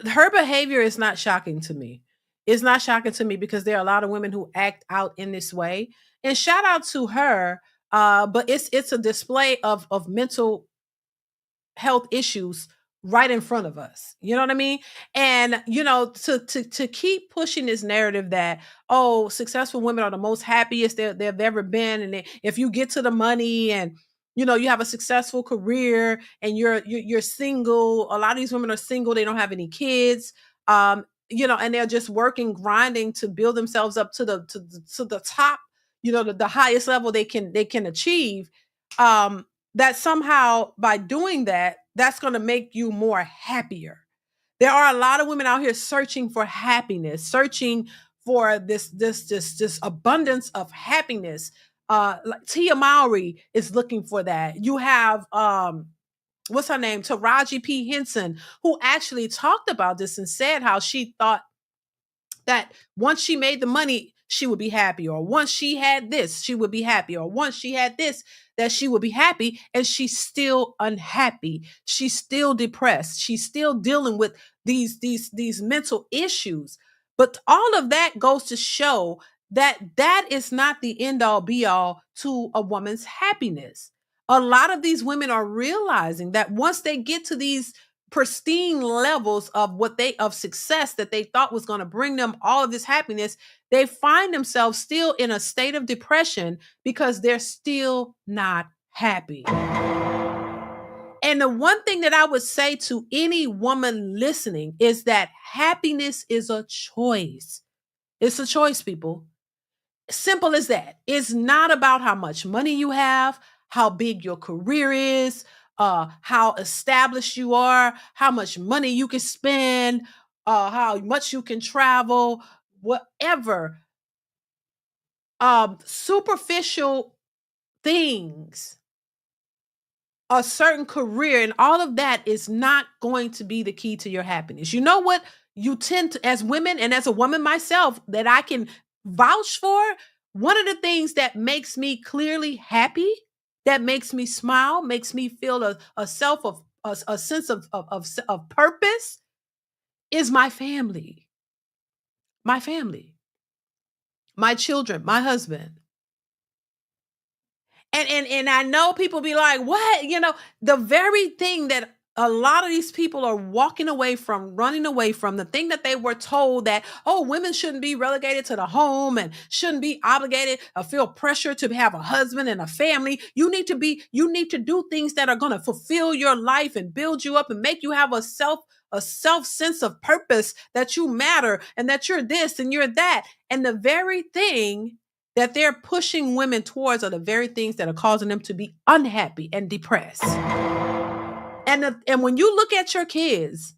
her behavior is not shocking to me. It's not shocking to me because there are a lot of women who act out in this way. And shout out to her. But it's a display of mental health issues right in front of us. You know what I mean? And, to keep pushing this narrative that, successful women are the most happiest they've ever been. And if you get to the money and, you have a successful career and you're single, a lot of these women are single. They don't have any kids, and they're just working, grinding to build themselves up to the top, the highest level they can achieve, that somehow by doing that, that's going to make you more happier. There are a lot of women out here searching for happiness, searching for this abundance of happiness. Like Tia Mowry is looking for that. You have, what's her name? Taraji P. Henson, who actually talked about this and said how she thought that once she made the money, she would be happy, or once she had this, she would be happy, or once she had this, that she would be happy, and she's still unhappy. She's still depressed. She's still dealing with these mental issues. But all of that goes to show that is not the end all be all to a woman's happiness. A lot of these women are realizing that once they get to these pristine levels of success that they thought was going to bring them all of this happiness, they find themselves still in a state of depression because they're still not happy. And the one thing that I would say to any woman listening is that happiness is a choice. It's a choice, people. Simple as that. It's not about how much money you have, how big your career is, how established you are, how much money you can spend, how much you can travel, whatever. Superficial things, a certain career, and all of that is not going to be the key to your happiness. You know what? You tend to, as women and as a woman myself, that I can vouch for, one of the things that makes me clearly happy, that makes me smile, makes me feel a self of a sense of purpose, is my family, my family, my children, my husband. And I know people be like, what? The very thing that a lot of these people are walking away from, running away from, the thing that they were told that, oh, women shouldn't be relegated to the home and shouldn't be obligated or feel pressure to have a husband and a family. You need to do things that are going to fulfill your life and build you up and make you have a self sense of purpose, that you matter and that you're this and you're that. And the very thing that they're pushing women towards are the very things that are causing them to be unhappy and depressed. And when you look at your kids,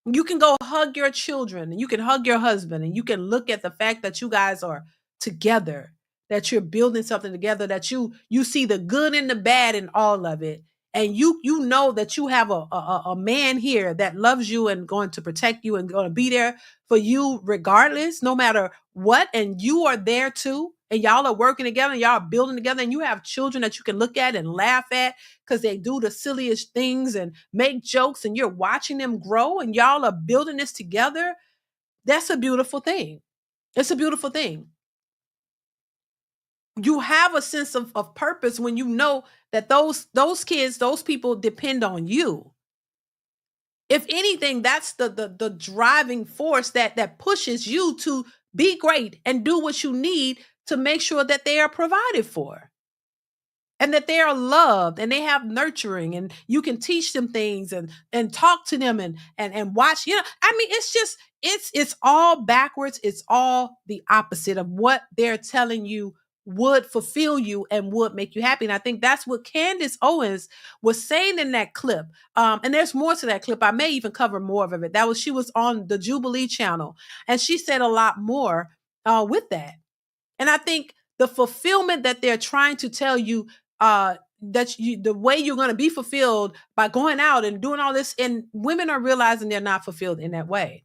you can go hug your children and you can hug your husband and you can look at the fact that you guys are together, that you're building something together, that you see the good and the bad in all of it. And you know that you have a man here that loves you and going to protect you and going to be there for you regardless, no matter what. And you are there too. And y'all are working together and y'all are building together, and you have children that you can look at and laugh at because they do the silliest things and make jokes, and you're watching them grow and y'all are building this together. That's a beautiful thing. It's a beautiful thing. You have a sense of purpose when you know that those kids, those people depend on you. If anything, that's the driving force that pushes you to be great and do what you need to make sure that they are provided for and that they are loved and they have nurturing, and you can teach them things and talk to them and watch. It's all backwards. It's all the opposite of what they're telling you would fulfill you and would make you happy. And I think that's what Candace Owens was saying in that clip. And there's more to that clip. I may even cover more of it. She was on the Jubilee channel, and she said a lot more with that. And I think the fulfillment that they're trying to tell you, the way you're going to be fulfilled by going out and doing all this, and women are realizing they're not fulfilled in that way.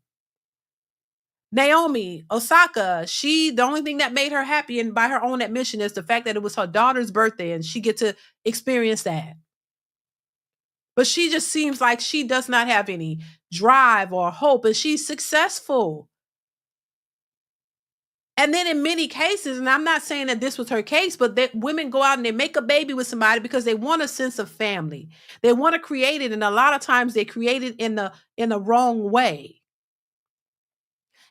Naomi Osaka, the only thing that made her happy, and by her own admission, is the fact that it was her daughter's birthday and she get to experience that. But she just seems like she does not have any drive or hope, and she's successful. And then in many cases, and I'm not saying that this was her case, but that women go out and they make a baby with somebody because they want a sense of family. They want to create it, and a lot of times they create it in the wrong way.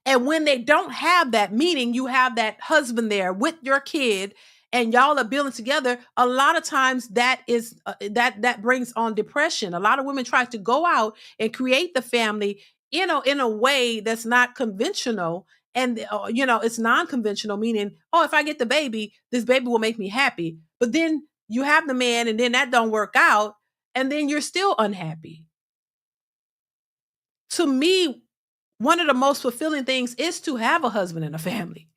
And when they don't have that, meaning you have that husband there with your kid and y'all are building together, a lot of times that is that brings on depression. A lot of women try to go out and create the family, in a way that's not conventional. And, it's non-conventional, meaning, oh, if I get the baby, this baby will make me happy. But then you have the man and then that don't work out. And then you're still unhappy. To me, one of the most fulfilling things is to have a husband and a family.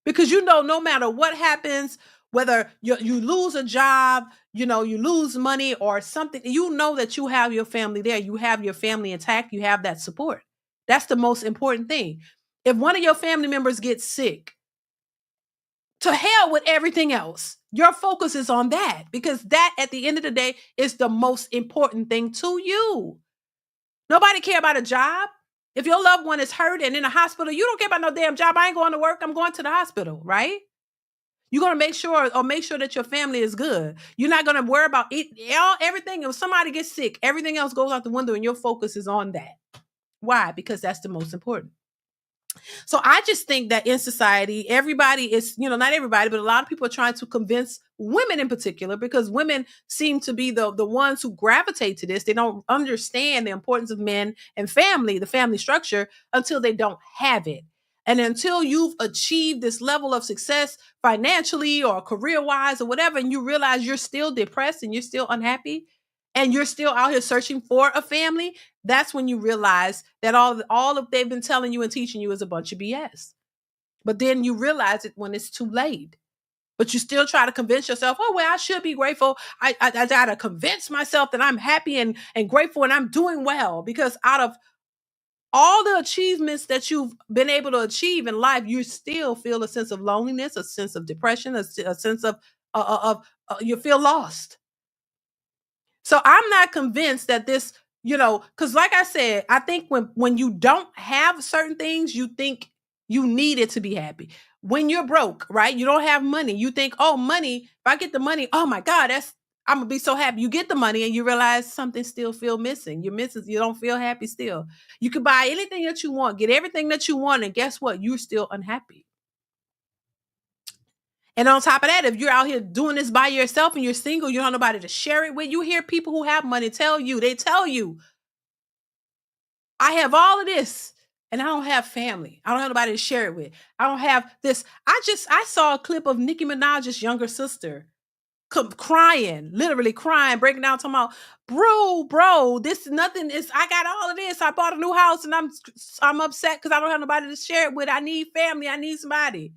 Because no matter what happens, whether you lose a job, you lose money or something, that you have your family there. You have your family intact. You have that support. That's the most important thing. If one of your family members gets sick, to hell with everything else. Your focus is on that, because that, at the end of the day, is the most important thing to you. Nobody care about a job. If your loved one is hurt and in a hospital, you don't care about no damn job. I ain't going to work. I'm going to the hospital, right? You're going to make sure that your family is good. You're not going to worry about it, everything. If somebody gets sick, everything else goes out the window and your focus is on that. Why? Because that's the most important. So I just think that in society, everybody is, not everybody, but a lot of people are trying to convince women in particular, because women seem to be the ones who gravitate to this. They don't understand the importance of men and family, the family structure, until they don't have it. And until you've achieved this level of success financially or career-wise or whatever, and you realize you're still depressed and you're still unhappy and you're still out here searching for a family, that's when you realize that all of they've been telling you and teaching you is a bunch of BS. But then you realize it when it's too late. But you still try to convince yourself, oh, well, I should be grateful. I got to convince myself that I'm happy and grateful and I'm doing well, because out of all the achievements that you've been able to achieve in life, you still feel a sense of loneliness, a sense of depression, a sense of you feel lost. So I'm not convinced that this, because like I said, I think when you don't have certain things, you think you need it to be happy. When you're broke, right? You don't have money. You think, oh, money, if I get the money, oh my God, I'm gonna be so happy. You get the money and you realize something still feel missing. You don't feel happy still. You can buy anything that you want, get everything that you want, and guess what? You're still unhappy. And on top of that, if you're out here doing this by yourself and you're single, you don't have nobody to share it with. You hear people who have money tell you, I have all of this and I don't have family. I don't have nobody to share it with. I don't have this. I saw a clip of Nicki Minaj's younger sister crying, literally crying, breaking down, talking about, bro, this nothing is, I got all of this. I bought a new house and I'm upset because I don't have nobody to share it with. I need family. I need somebody.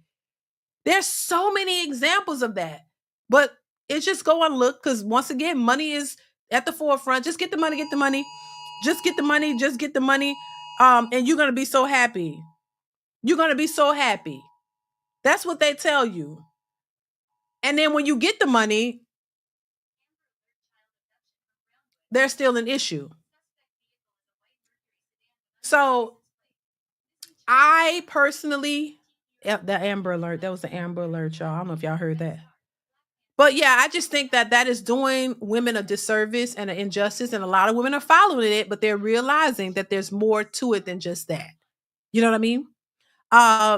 There's so many examples of that, but it's just go and look, because once again, money is at the forefront. Just get the money, just get the money. And you're going to be so happy. You're going to be so happy. That's what they tell you. And then when you get the money, there's still an issue. So I personally, the Amber Alert, that was the Amber Alert, y'all. I don't know if y'all heard that. But yeah, I just think that is doing women a disservice and an injustice. And a lot of women are following it, but they're realizing that there's more to it than just that. You know what I mean?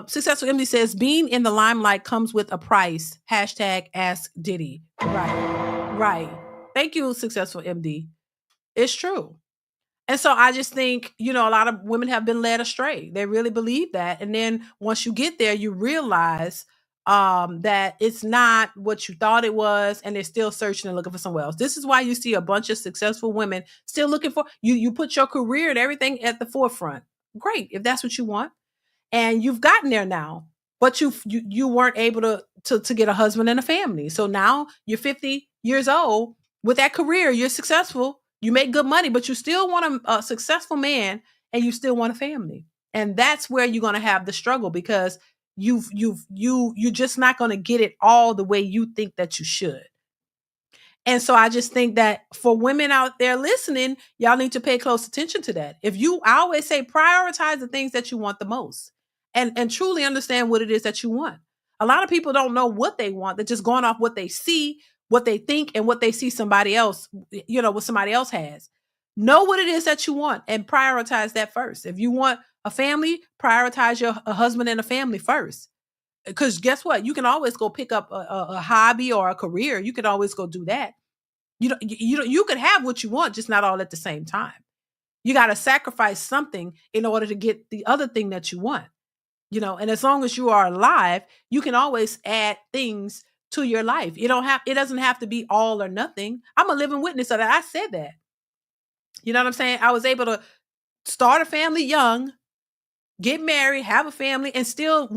Successful MD says, being in the limelight comes with a price. Hashtag ask DeeDee. Right. Thank you, Successful MD. It's true. And so I just think, a lot of women have been led astray. They really believe that. And then once you get there, you realize that it's not what you thought it was, and they're still searching and looking for somewhere else. This is why you see a bunch of successful women still looking for, you put your career and everything at the forefront. Great, if that's what you want. And you've gotten there now, but you weren't able to get a husband and a family. So now you're 50 years old with that career, you're successful. You make good money, but you still want a successful man, and you still want a family. And that's where you're going to have the struggle, because you're just not going to get it all the way you think that you should. And so I just think that for women out there listening, y'all need to pay close attention to that. I always say, prioritize the things that you want the most, and truly understand what it is that you want. A lot of people don't know what they want. They're just going off what they see, what they think, and what they see somebody else, what somebody else has. Know what it is that you want and prioritize that first. If you want a family, prioritize a husband and a family first. Because guess what? You can always go pick up a hobby or a career. You can always go do that. You could have what you want, just not all at the same time. You got to sacrifice something in order to get the other thing that you want. And as long as you are alive, you can always add things to your life. It doesn't have to be all or nothing. I'm a living witness of that. I said that. You know what I'm saying? I was able to start a family young, get married, have a family, and still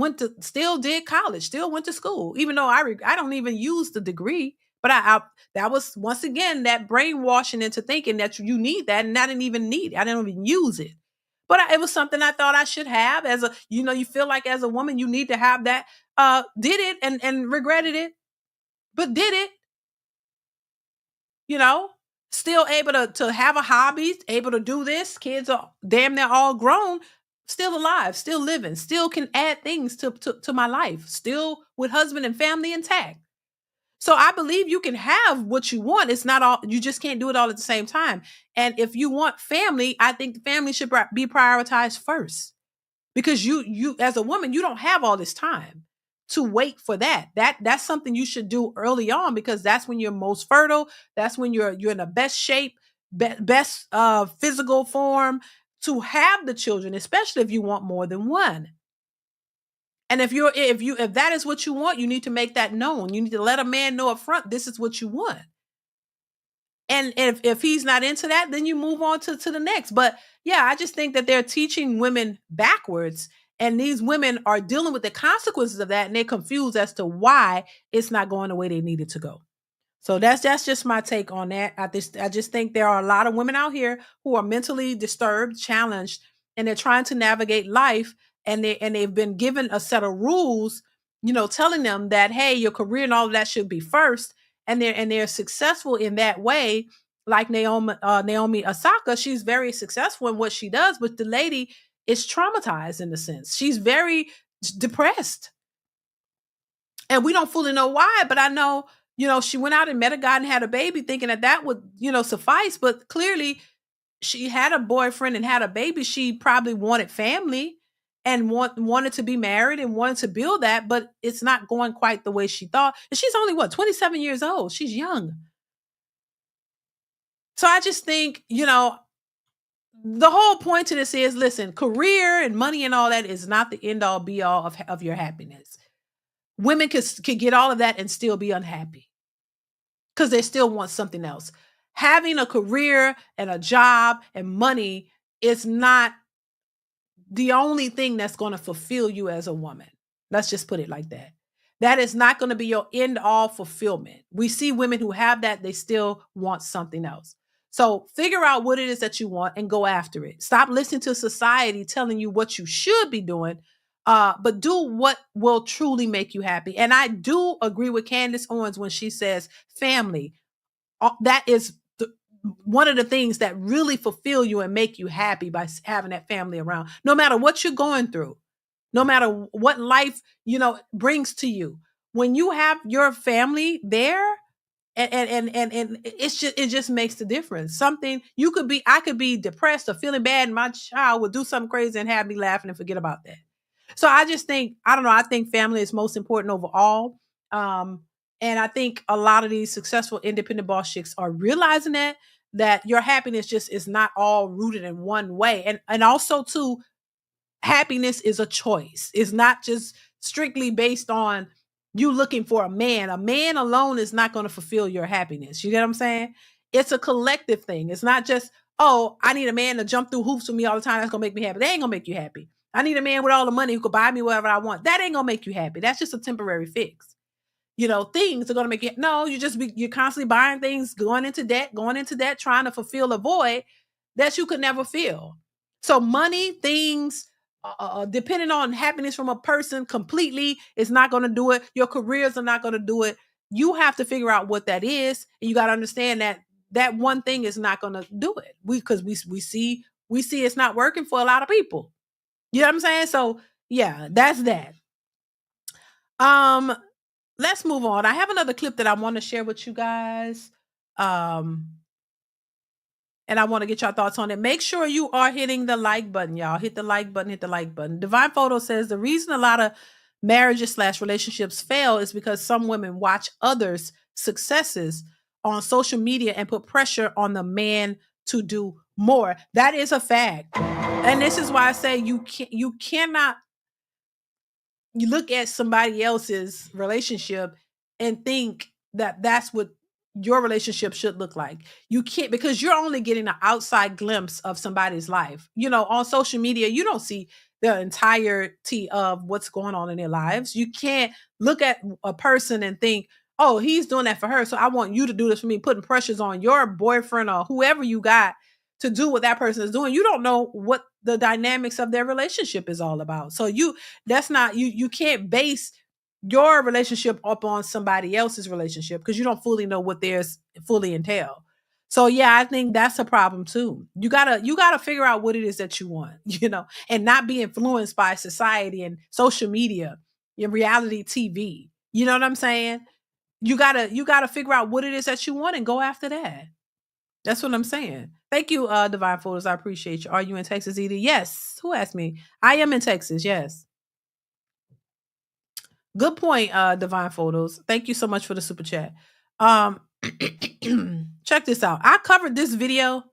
did college, still went to school, even though I don't even use the degree. But that was, once again, that brainwashing into thinking that you need that, and I didn't even need it. I didn't even use it. But it was something I thought I should have you feel like as a woman, you need to have that. Did it and regretted it, but did it, still able to have a hobby, able to do this. Kids are damn near all grown, still alive, still living, still can add things to my life, still with husband and family intact. So I believe you can have what you want. It's not all, you just can't do it all at the same time. And if you want family, I think the family should be prioritized first, because you as a woman, you don't have all this time to wait for that. That's something you should do early on, because that's when you're most fertile. That's when you're in the best shape, best physical form to have the children, especially if you want more than one. And if that is what you want, you need to make that known. You need to let a man know up front, this is what you want. And if he's not into that, then you move on to the next. But yeah, I just think that they're teaching women backwards, and these women are dealing with the consequences of that, and they're confused as to why it's not going the way they need it to go. So that's just my take on that. I just think there are a lot of women out here who are mentally disturbed, challenged, and they're trying to navigate life, and they've been given a set of rules, telling them that, hey, your career and all of that should be first, and they're successful in that way. Like Naomi Osaka, she's very successful in what she does, but the lady is traumatized in a sense. She's very depressed. And we don't fully know why, but I know, she went out and met a guy and had a baby thinking that would, suffice. But clearly she had a boyfriend and had a baby. She probably wanted family and wanted to be married and wanted to build that, but it's not going quite the way she thought. And she's only 27 years old. She's young. So I just think, the whole point to this is, listen, career and money and all that is not the end all be all of your happiness. Women can get all of that and still be unhappy because they still want something else. Having a career and a job and money is not the only thing that's going to fulfill you as a woman. Let's just put it like that. That is not going to be your end all fulfillment. We see women who have that, they still want something else. So figure out what it is that you want and go after it. Stop listening to society telling you what you should be doing, but do what will truly make you happy. And I do agree with Candace Owens when she says family. That is one of the things that really fulfill you and make you happy by having that family around, no matter what you're going through, no matter what life, brings to you. When you have your family there, and it just makes the difference. I could be depressed or feeling bad, and my child would do something crazy and have me laughing and forget about that. So I just think, I don't know, I think family is most important overall. And I think a lot of these successful independent boss chicks are realizing that your happiness just is not all rooted in one way. And also too, happiness is a choice. It's not just strictly based on you looking for a man. A man alone is not going to fulfill your happiness. You get what I'm saying? It's a collective thing. It's not just, oh, I need a man to jump through hoops with me all the time. That's going to make me happy. That ain't going to make you happy. I need a man with all the money who could buy me whatever I want. That ain't going to make you happy. That's just a temporary fix. Things are going to make you, no, you're constantly buying things, going into debt, trying to fulfill a void that you could never fill. So money, things, depending on happiness from a person completely is not going to do it. Your careers are not going to do it. You have to figure out what that is. And you got to understand that one thing is not going to do it. Because we see it's not working for a lot of people. You know what I'm saying? So yeah, that's that. Let's move on. I have another clip that I want to share with you guys. And I want to get your thoughts on it. Make sure you are hitting the like button, y'all. Hit the like button. Divine Photo says the reason a lot of marriages / relationships fail is because some women watch others' successes on social media and put pressure on the man to do more. That is a fact. And this is why I say you cannot look at somebody else's relationship and think that that's what your relationship should look like. You can't, because you're only getting an outside glimpse of somebody's life. On social media, you don't see the entirety of what's going on in their lives. You can't look at a person and think, oh, he's doing that for her, so I want you to do this for me, putting pressures on your boyfriend or whoever you got to do what that person is doing. You don't know what the dynamics of their relationship is all about. So you can't base your relationship up on somebody else's relationship because you don't fully know what theirs fully entail. So yeah, I think that's a problem too. You gotta figure out what it is that you want, and not be influenced by society and social media and reality TV. You know what I'm saying? You gotta figure out what it is that you want and go after that. That's what I'm saying. Thank you, Divine Photos. I appreciate you. Are you in Texas, DeeDee? Yes. Who asked me? I am in Texas. Yes. Good point, Divine Photos. Thank you so much for the super chat. Check this out. I covered this video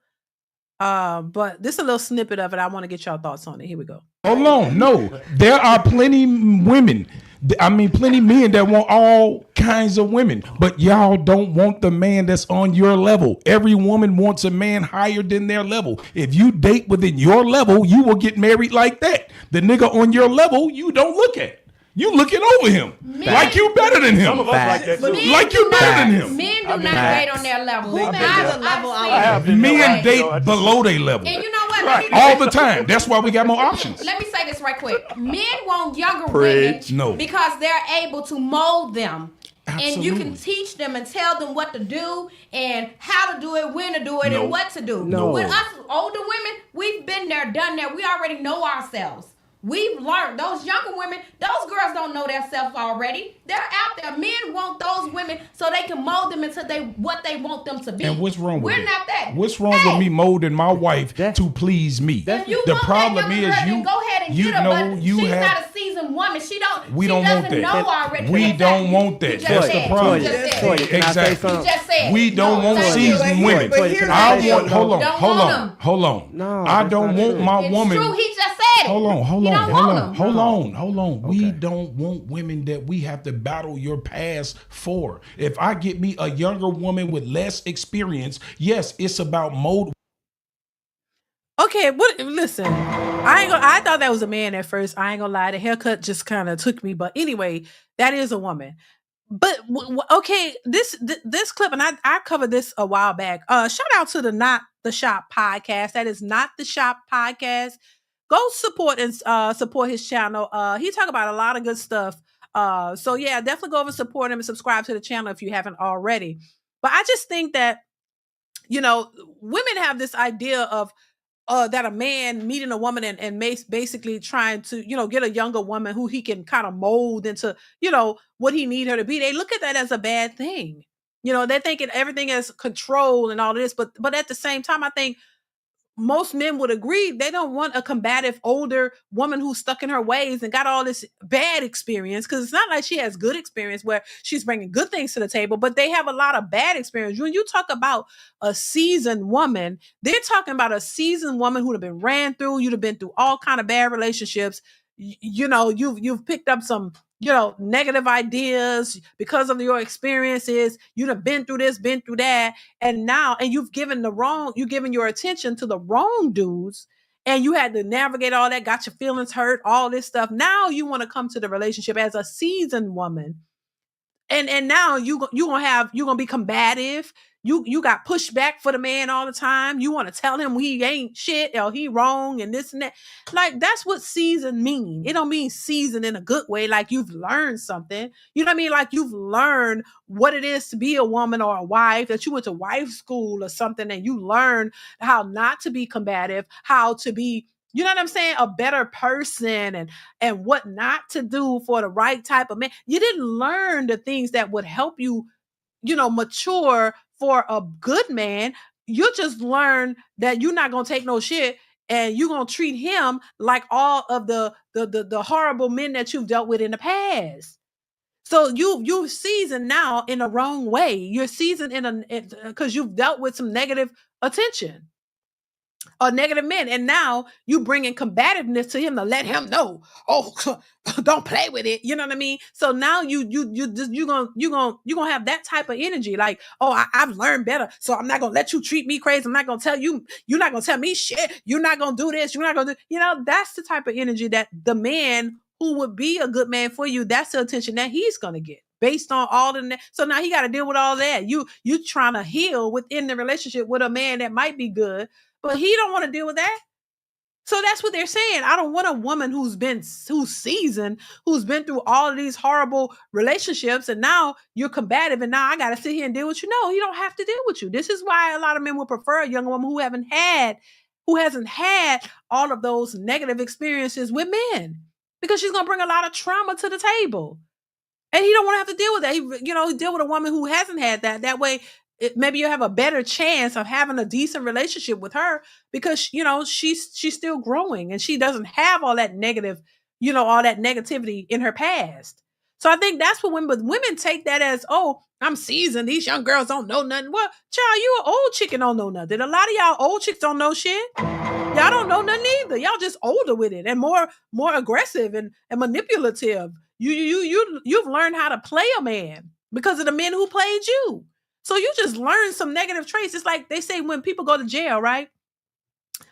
But this is a little snippet of it. I want to get y'all thoughts on it. Here we go. Hold on. No, there are plenty women. Plenty men that want all kinds of women, but y'all don't want the man that's on your level. Every woman wants a man higher than their level. If you date within your level, you will get married like that. The nigga on your level, you don't look at. You looking over him like you better than him. Some of us like that too. Like you better than him. Men do not date on their level. Men date below their level. And you know what? All the time. That's why we got more options. Let me say this right quick. Men want younger women because they're able to mold them. Absolutely. And you can teach them and tell them what to do and how to do it, when to do it, and what to do. With us older women, we've been there, done that. We already know ourselves. We've learned. Those younger women, those girls don't know themselves already. They're out there. Men want those women so they can mold them into what they want them to be. And what's wrong with We're not that. What's wrong with me molding my wife to please me? The problem is you go ahead and get her, but she's not a seasoned woman. She don't want that. Know already. We don't want that. That's the problem. Exactly. We don't want seasoned women. Hold on. No, I don't want my woman. It's true. He just said it. Hold on. We don't want women that we have to battle your past for. If I get me a younger woman with less experience, yes, it's about mold. Okay, listen, I thought that was a man at first. I ain't gonna lie. The haircut just kind of took me. But anyway, that is a woman. But okay, this clip, and I covered this a while back. Shout out to the Not the Shop podcast. That is Not the Shop podcast. Go support his channel. He talk about a lot of good stuff. So yeah, definitely go over and support him and subscribe to the channel if you haven't already. But I just think that, women have this idea of that a man meeting a woman and basically trying to, get a younger woman who he can kind of mold into, what he need her to be. They look at that as a bad thing. They're thinking everything is control and all of this. But at the same time, I think most men would agree they don't want a combative older woman who's stuck in her ways and got all this bad experience, because it's not like she has good experience where she's bringing good things to the table, but they have a lot of bad experience. When you talk about a seasoned woman, they're talking about a seasoned woman who'd have been ran through, you'd have been through all kind of bad relationships. You've picked up some negative ideas because of your experiences. You'd have been through this, been through that. And you've given your attention to the wrong dudes, and you had to navigate all that, got your feelings hurt, all this stuff. Now you want to come to the relationship as a seasoned woman. And now you're gonna be combative. You got pushed back for the man all the time. You want to tell him he ain't shit or he wrong and this and that. Like, that's what seasoned mean. It don't mean seasoned in a good way, like you've learned something. You know what I mean? Like you've learned what it is to be a woman or a wife, that you went to wife school or something and you learned how not to be combative, how to be, you know what I'm saying, a better person and what not to do for the right type of man. You didn't learn the things that would help you, mature for a good man. You just learn that you're not going to take no shit and you're going to treat him like all of the horrible men that you've dealt with in the past. So you seasoned now in a wrong way. You're seasoned because you've dealt with some negative attention or negative men, and now you bring in combativeness to him to let him know, oh, don't play with it. You know what I mean? So now you're gonna have that type of energy, like, oh, I've learned better, so I'm not gonna let you treat me crazy. I'm not gonna tell you. You're not gonna tell me shit. You're not gonna do this. You're not gonna do. That's the type of energy that the man who would be a good man for you, that's the attention that he's gonna get based on all the. So now he got to deal with all that. You trying to heal within the relationship with a man that might be good, but he don't want to deal with that. So that's what they're saying. I don't want a woman who's seasoned, who's been through all of these horrible relationships, and now you're combative, and now I got to sit here and deal with you. No, he don't have to deal with you. This is why a lot of men would prefer a young woman who hasn't had all of those negative experiences with men, because she's gonna bring a lot of trauma to the table, and he don't want to have to deal with that. He deal with a woman who hasn't had that. That way, maybe you have a better chance of having a decent relationship with her, because she's still growing and she doesn't have all that negative, all that negativity in her past. So I think that's what women take that as, oh, I'm seasoned. These young girls don't know nothing. Well, child, you an old chick and don't know nothing. A lot of y'all old chicks don't know shit. Y'all don't know nothing either. Y'all just older with it and more aggressive and manipulative. You've learned how to play a man because of the men who played you. So you just learn some negative traits. It's like they say when people go to jail, right?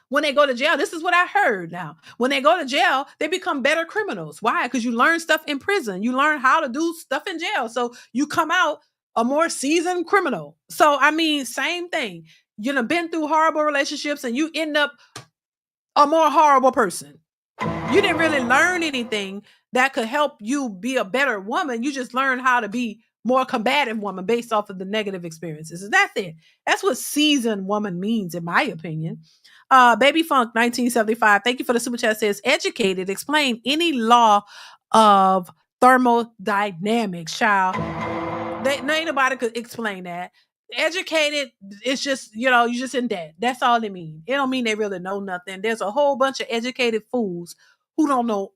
When they go to jail, this is what I heard now. When they go to jail, they become better criminals. Why? Because you learn stuff in prison. You learn how to do stuff in jail. So you come out a more seasoned criminal. So, I mean, same thing. You know, been through horrible relationships and you end up a more horrible person. You didn't really learn anything that could help you be a better woman. You just learned how to be more combative woman based off of the negative experiences. And that's it. That's what seasoned woman means, in my opinion. Baby Funk 1975. Thank you for the super chat. Says educated. Explain any law of thermodynamics, child. Ain't nobody could explain that. Educated, it's just, you know, you just in debt. That's all it means. It don't mean they really know nothing. There's a whole bunch of educated fools who don't know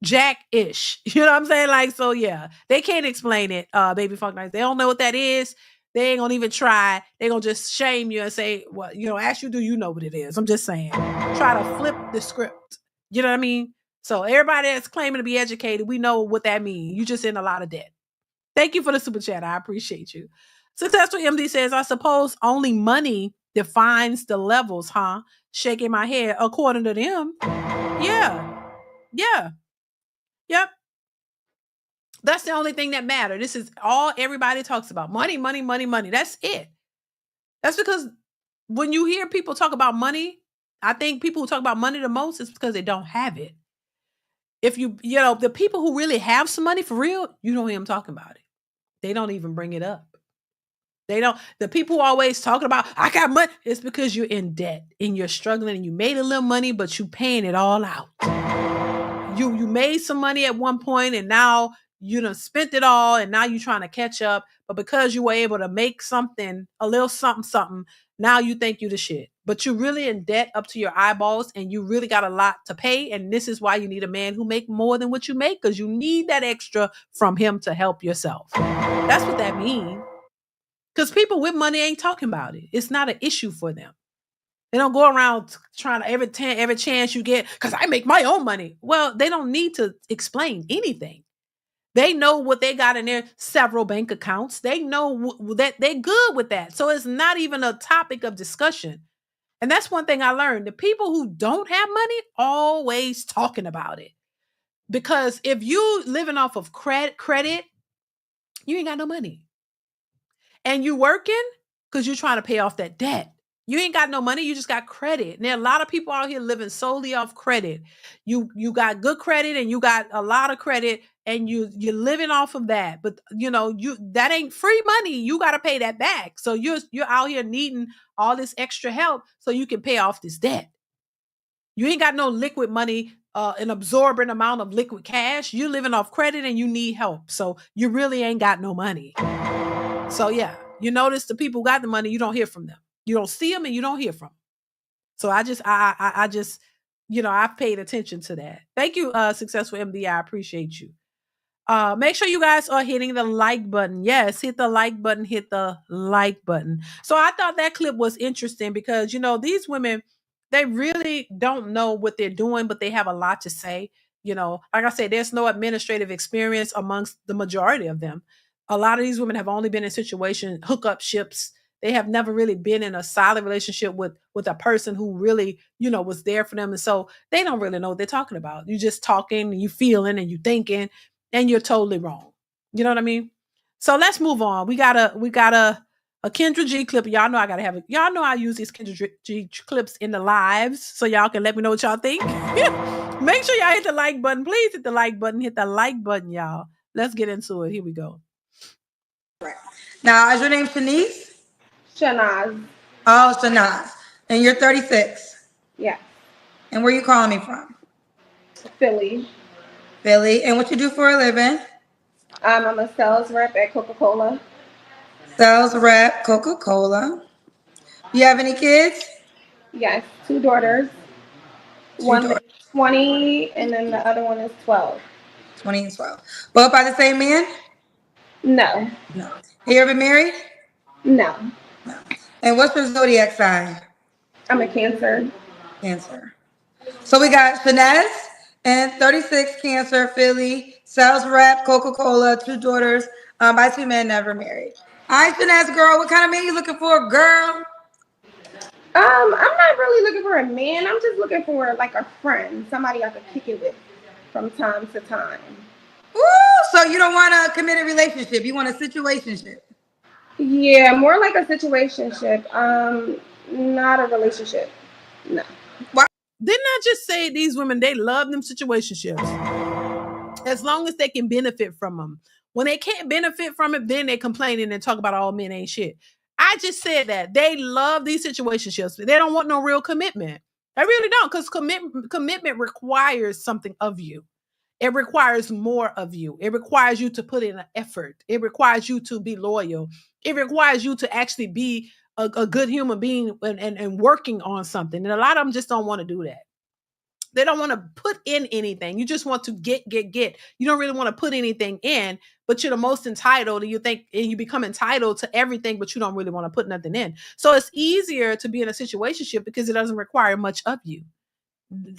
jack-ish. You know what I'm saying? Like, so yeah, they can't explain it, Baby Funk Nights. They don't know what that is. They ain't gonna even try. They gonna just shame you and say, well, you know, ask you, do you know what it is? I'm just saying. Try to flip the script. You know what I mean? So everybody that's claiming to be educated, we know what that means. You just in a lot of debt. Thank you for the super chat. I appreciate you. Successful MD says, I suppose only money defines the levels, huh? Shaking my head. According to them. Yeah. Yeah. Yep. That's the only thing that matters. This is all everybody talks about. Money, money, money, money. That's it. That's because when you hear people talk about money, I think people who talk about money the most is because they don't have it. If you know, the people who really have some money for real, you don't hear them talking about it. They don't even bring it up. They don't. The people who always talking about, I got money, it's because you're in debt and you're struggling and you made a little money, but you paying it all out. You made some money at one point and now you done spent it all and now you're trying to catch up. But because you were able to make something, a little something, now you think you the shit. But you're really in debt up to your eyeballs and you really got a lot to pay. And this is why you need a man who make more than what you make, because you need that extra from him to help yourself. That's what that means. Because people with money ain't talking about it. It's not an issue for them. They don't go around trying to every chance you get, because I make my own money. Well, they don't need to explain anything. They know what they got in their several bank accounts. They know that they're good with that. So it's not even a topic of discussion. And that's one thing I learned. The people who don't have money always talking about it. Because if you living off of credit, you ain't got no money. And you working because you're trying to pay off that debt. You ain't got no money. You just got credit. And there are a lot of people out here living solely off credit. You got good credit and you got a lot of credit and you're living off of that. But you know, that ain't free money. You got to pay that back. So you're out here needing all this extra help so you can pay off this debt. You ain't got no liquid money, an absorbent amount of liquid cash. You're living off credit and you need help. So you really ain't got no money. So yeah, you notice the people who got the money, you don't hear from them. You don't see them and you don't hear from them. So I just, you know, I've paid attention to that. Thank you, Successful MD. I appreciate you. Make sure you guys are hitting the like button. Yes, hit the like button, hit the like button. So I thought that clip was interesting because, you know, these women, they really don't know what they're doing, but they have a lot to say. You know, like I said, there's no administrative experience amongst the majority of them. A lot of these women have only been in situation hookup ships. They have never really been in a solid relationship with a person who really, you know, was there for them. And so they don't really know what they're talking about. You just talking and you feeling and you thinking and you're totally wrong. You know what I mean? So let's move on. We got a Kendra G clip. Y'all know I gotta have it. Y'all know I use these Kendra G clips in the lives so y'all can let me know what y'all think. Make sure y'all hit the like button. Please hit the like button. Hit the like button, y'all. Let's get into it. Here we go. Now, is your name Shanice? Shanaz. Oh, Shanaz. And you're 36? Yeah. And where you calling me from? Philly. Philly. And what you do for a living? I'm a sales rep at Coca-Cola. Sales rep, Coca-Cola. You have any kids? Yes, 2 daughters. One is 20 and then the other one is 12. 2012. Both by the same man? No. No. Have you ever been married? No. No. And what's your zodiac sign? I'm a Cancer. Cancer. So we got Shanaz and 36 Cancer, Philly, sales rep, Coca-Cola, 2 daughters, by 2 men, never married. All right, Shanaz, girl, what kind of man you looking for, girl? I'm not really looking for a man. I'm just looking for like a friend, somebody I could kick it with from time to time. Ooh, so you don't want a committed relationship. You want a situationship. Yeah, more like a situationship. Not a relationship. No. Didn't I just say these women, they love them situationships? As long as they can benefit from them. When they can't benefit from it, then they complaining and talk about all men ain't shit. I just said that. They love these situationships. They don't want no real commitment. They really don't, because commitment requires something of you. It requires more of you. It requires you to put in an effort. It requires you to be loyal. It requires you to actually be a good human being and working on something. And a lot of them just don't want to do that. They don't want to put in anything. You just want to get. You don't really want to put anything in, but you're the most entitled, and you become entitled to everything, but you don't really want to put nothing in. So it's easier to be in a situationship because it doesn't require much of you.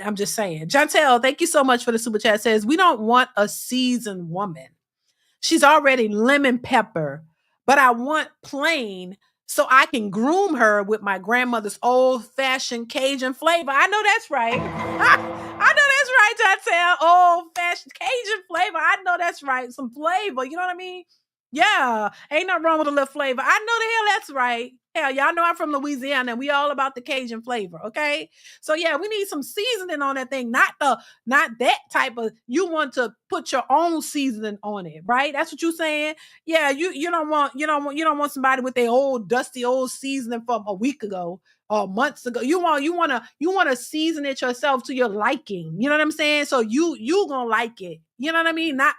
I'm just saying. Jantel, thank you so much for the super chat. Says, we don't want a seasoned woman. She's already lemon pepper, but I want plain so I can groom her with my grandmother's old-fashioned Cajun flavor. I know that's right. I know that's right, Jantel. Old-fashioned Cajun flavor. I know that's right. Some flavor. You know what I mean? Yeah. Ain't nothing wrong with a little flavor. I know the hell that's right. Hell, y'all know I'm from Louisiana and we all about the Cajun flavor, okay? So yeah, we need some seasoning on that thing, not that type of, you want to put your own seasoning on it, right? That's what you're saying? Yeah, you don't want somebody with their old dusty old seasoning from a week ago or months ago. You want to season it yourself to your liking. You know what I'm saying? So you going to like it. You know what I mean? Not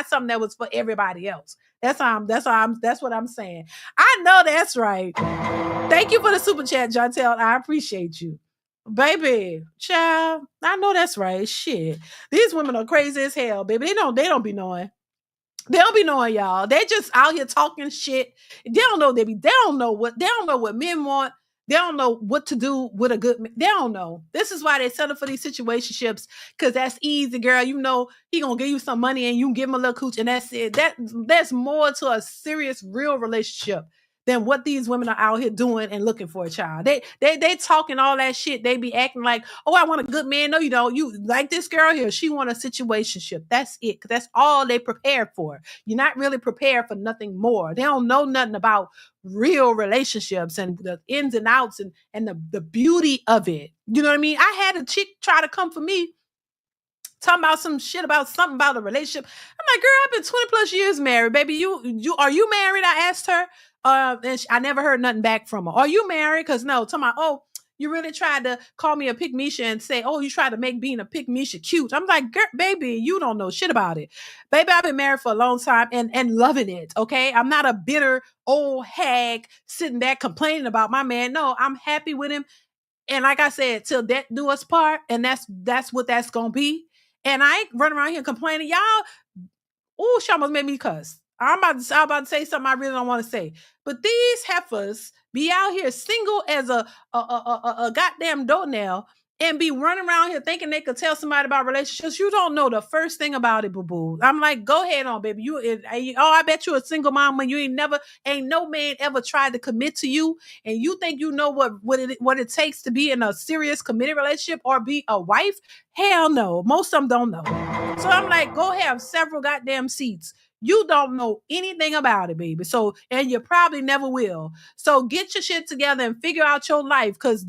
something that was for everybody else. That's what I'm saying. I know that's right. Thank you for the super chat, Jantel. I appreciate you. Baby, child, I know that's right. Shit. These women are crazy as hell, baby. They don't be knowing. They don't be knowing, y'all. They just out here talking shit. They don't know they don't know what men want. They don't know what to do with a good man. They don't know. This is why they settle for these situationships, because that's easy, girl. You know he gonna give you some money and you can give him a little cooch, and that's it. That's more to a serious, real relationship than what these women are out here doing and looking for a child. They talking all that shit. They be acting like, oh, I want a good man. No, you don't. You like this girl here. She want a situationship. That's it. Because that's all they prepared for. You're not really prepared for nothing more. They don't know nothing about real relationships and the ins and outs and the beauty of it. You know what I mean? I had a chick try to come for me talking about some shit about something about a relationship. I'm like, girl, I've been 20 plus years married, baby. You are you married? I asked her. And I never heard nothing back from her. Are you married? Because no, talking about, oh, you really tried to call me a pick-misha and say, oh, you tried to make being a pick-misha cute. I'm like, girl, baby, you don't know shit about it. Baby, I've been married for a long time and loving it, okay? I'm not a bitter old hag sitting back complaining about my man. No, I'm happy with him. And like I said, till death do us part, and that's what that's gonna be. And I ain't running around here complaining. Y'all, ooh, she almost made me cuss. I'm about to say something I really don't want to say. But these heifers be out here single as a goddamn doornail and be running around here thinking they could tell somebody about relationships. You don't know the first thing about it, boo-boo. I'm like, go ahead on, baby. I bet you a single mom when you ain't no man ever tried to commit to you, and you think you know what it takes to be in a serious committed relationship or be a wife. Hell no. Most of them don't know. So I'm like, go have several goddamn seats. You don't know anything about it, baby. So, and you probably never will. So get your shit together and figure out your life, because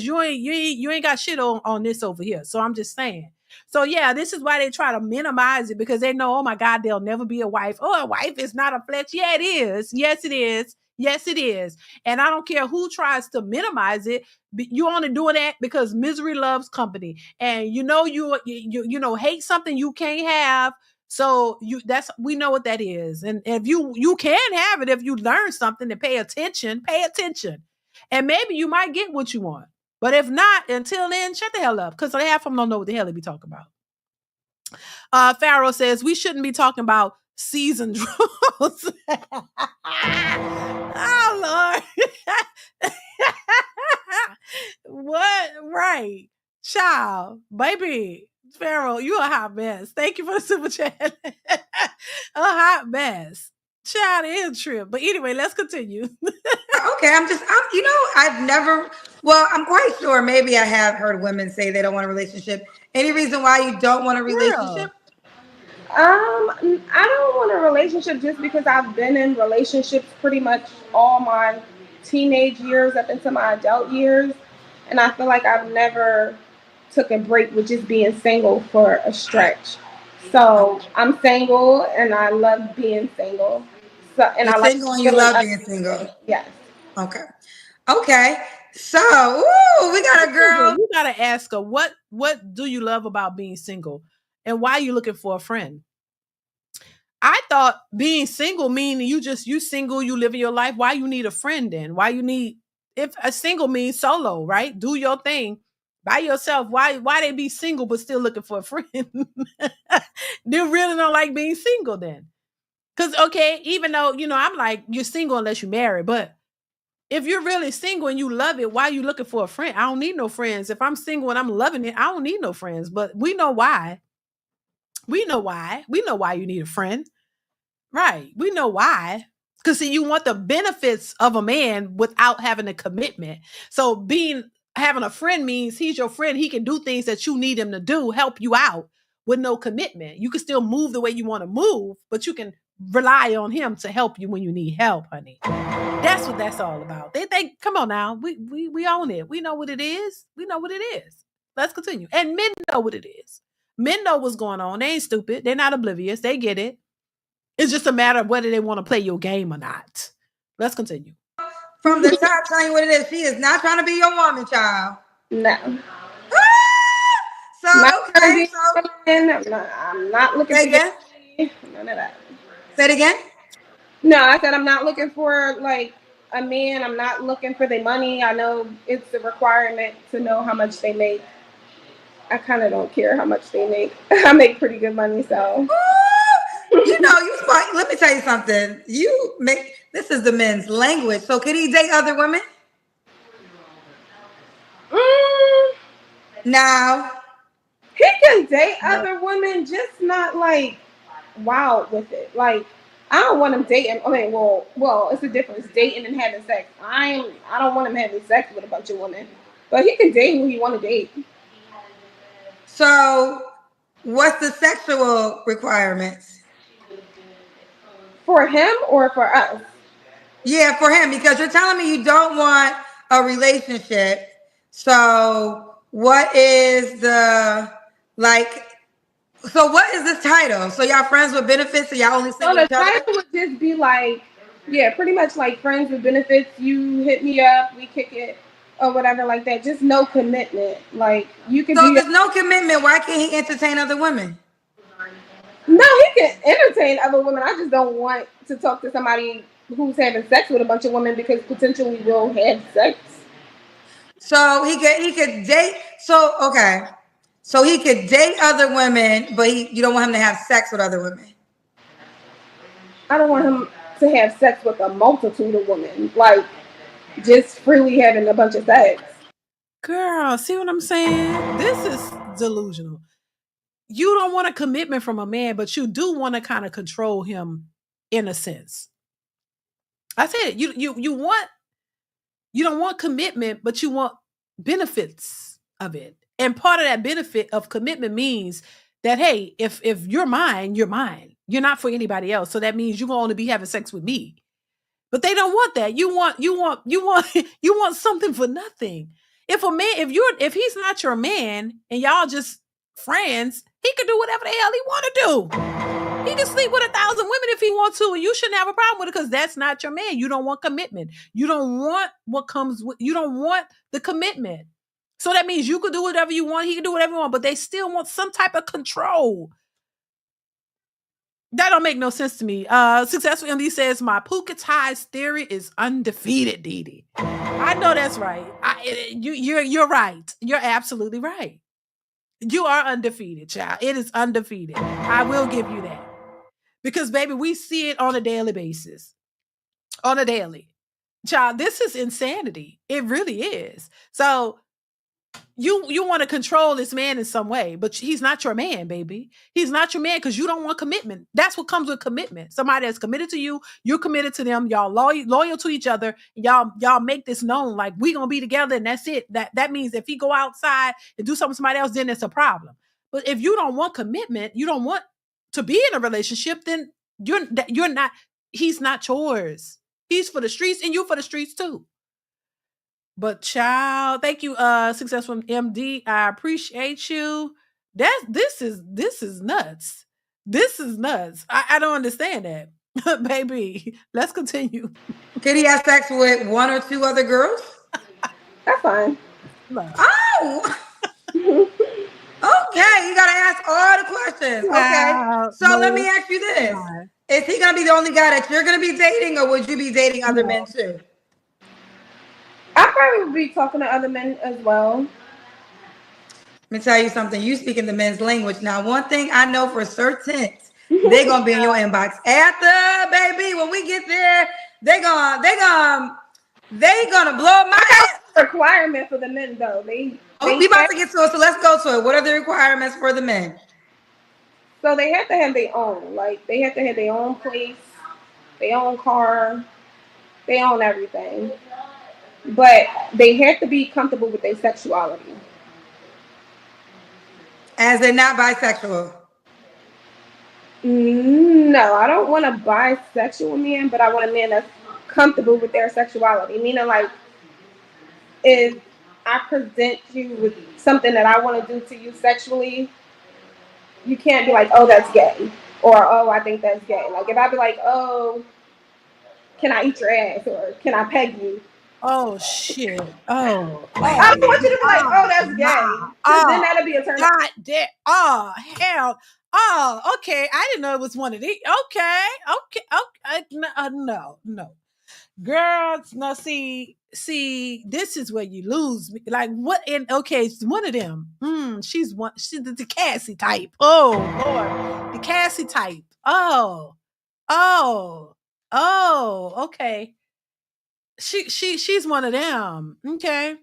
you ain't got shit on this over here. So I'm just saying. So yeah, this is why they try to minimize it, because they know, oh my God, there'll never be a wife. Oh, a wife is not a flex. Yeah, it is. Yes, it is. Yes, it is. And I don't care who tries to minimize it. You only doing that because misery loves company. And you hate something you can't have. So we know what that is. And if you can have it if you learn something and pay attention. And maybe you might get what you want. But if not, until then, shut the hell up. Because half of them don't know what the hell they be talking about. Pharaoh says we shouldn't be talking about seasoned draws. Oh Lord. What? Right. Child, baby. Pharaoh, you a hot mess. Thank you for the super chat. A hot mess. Child is trip. But anyway, let's continue. Okay, I'm quite sure maybe I have heard women say they don't want a relationship. Any reason why you don't want a relationship? I don't want a relationship just because I've been in relationships pretty much all my teenage years up into my adult years. And I feel like I've never took a break with just being single for a stretch. So I'm single and I love being single. You're I like single and you love being single. Yes. Okay. So, we got a girl. You gotta ask her what do you love about being single, and why are you looking for a friend? I thought being single meaning you single, you living your life. Why you need a friend then? Why you need if a single means solo, right? Do your thing by yourself. Why they be single but still looking for a friend? They really don't like being single then. Because okay, even though I'm like you're single unless you're married, but if you're really single and you love it, why are you looking for a friend? I don't need no friends. If I'm single and I'm loving it, I don't need no friends. But we know why. We know why. We know why you need a friend. Right. We know why. Because see, you want the benefits of a man without having a commitment. So having a friend means he's your friend. He can do things that you need him to do, help you out with no commitment. You can still move the way you want to move, but you can rely on him to help you when you need help, honey. That's what that's all about. They come on now. We own it. We know what it is. We know what it is. Let's continue. And men know what it is. Men know what's going on. They ain't stupid. They're not oblivious. They get it. It's just a matter of whether they want to play your game or not. Let's continue. From the top, telling you what it is. She is not trying to be your woman, child. No. So, okay. I'm not looking for none of that. Say it again? No, I said I'm not looking for like a man. I'm not looking for the money. I know it's a requirement to know how much they make. I kind of don't care how much they make. I make pretty good money, so. Let me tell you something. This is the men's language. So can he date other women? Now. He can date other women, just not like wild with it. Like, I don't want him dating. I mean, well, it's a difference, dating and having sex. I don't want him having sex with a bunch of women. But he can date who he want to date. So, what's the sexual requirements? For him or for us? Yeah, for him, because you're telling me you don't want a relationship. So what is what is this title? So y'all friends with benefits, so y'all only so the title would just be like, yeah, pretty much like friends with benefits. You hit me up, we kick it, or whatever like that. Just no commitment. Like you can. So if there's no commitment, why can't he entertain other women? No, he can entertain other women. I just don't want to talk to somebody who's having sex with a bunch of women because potentially will have sex. So he could date. So okay, so he could date other women, but you don't want him to have sex with other women. I don't want him to have sex with a multitude of women, like just freely having a bunch of sex. Girl, see what I'm saying? This is delusional. You don't want a commitment from a man, but you do want to kind of control him in a sense. I said you don't want commitment, but you want benefits of it. And part of that benefit of commitment means that, hey, if you're mine, you're mine. You're not for anybody else. So that means you're going to be having sex with me. But they don't want that. You want something for nothing. If he's not your man and y'all just friends, he can do whatever the hell he want to do. He can sleep with 1,000 women if he wants to, and you shouldn't have a problem with it because that's not your man. You don't want commitment. You don't want what comes with. You don't want the commitment. So that means you could do whatever you want. He can do whatever you want, but they still want some type of control. That don't make no sense to me. Successful MD says my Puka ties theory is undefeated, DeeDee. I know that's right. You're right. You're absolutely right. You are undefeated, child. It is undefeated. I will give you that. Because, baby, we see it on a daily basis. On a daily. Child, this is insanity. It really is. So you want to control this man in some way, but he's not your man, baby. He's not your man because you don't want commitment. That's what comes with commitment. Somebody that's committed to you, you're committed to them. Y'all loyal to each other. Y'all make this known, like we gonna be together, and that's it. That means if he go outside and do something with somebody else, then it's a problem. But if you don't want commitment, you don't want to be in a relationship, then you're not. He's not yours. He's for the streets, and you for the streets too. But child, thank you, Successful MD. I appreciate you. This is nuts. This is nuts. I don't understand that. Baby, let's continue. Could he have sex with one or two other girls? That's fine. No. Oh! Okay, you gotta ask all the questions. Okay. So let me ask you this. Is he gonna be the only guy that you're gonna be dating, or would you be dating other men too? I probably would be talking to other men as well. Let me tell you something. You speak in the men's language. Now, one thing I know for certain, they're gonna be in your inbox after, baby. When we get there, they gonna blow my requirement for the men though. We about to get to it, so let's go to it. What are the requirements for the men? So they have to have their own. Like they have to have their own place, their own car, they own everything. But they have to be comfortable with their sexuality. As they're not bisexual? No, I don't want a bisexual man, but I want a man that's comfortable with their sexuality. Meaning, like, if I present you with something that I want to do to you sexually, you can't be like, oh, that's gay. Or, oh, I think that's gay. Like, if I be like, oh, can I eat your ass? Or can I peg you? Oh shit! Oh, I don't want you to be like, "Oh, that's gay." Then that'll be a turn. God damn! Oh hell! Oh, okay. I didn't know it was one of these. Okay. No. Girls, no. See. This is where you lose me. Like what? Okay, it's one of them. She's the Cassie type. Oh Lord, the Cassie type. Oh. Okay. She's one of them. Okay.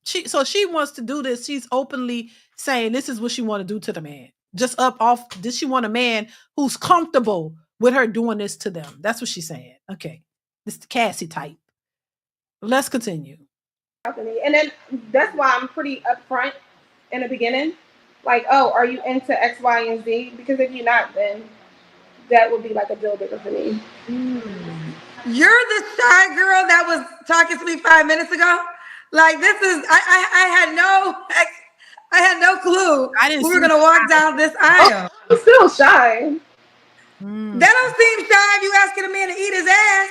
She wants to do this. She's openly saying this is what she want to do to the man. Just does she want a man who's comfortable with her doing this to them? That's what she's saying. Okay. This is the Cassie type. Let's continue. And then that's why I'm pretty upfront in the beginning. Like, oh, are you into X, Y, and Z? Because if you're not, then that would be like a deal breaker for me. You're the shy girl that was talking to me 5 minutes ago. Like this is, I had no clue we were gonna walk down this aisle. I'm still shy. That don't seem shy if you asking a man to eat his ass.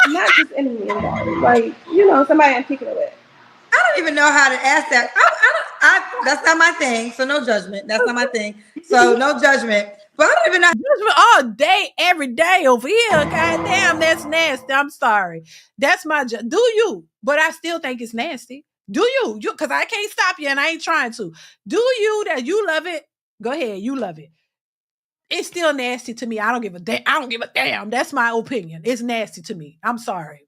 Not just any man, though. Like somebody I'm kicking it with. I don't even know how to ask that. That's not my thing. So no judgment. That's not my thing. So no judgment. But I don't even know. Judgment all day, every day over here. God damn, that's nasty. I'm sorry. That's my do you? But I still think it's nasty. Do you? Because I can't stop you, and I ain't trying to. Do you that you love it? Go ahead, you love it. It's still nasty to me. I don't give a damn. I don't give a damn. That's my opinion. It's nasty to me. I'm sorry.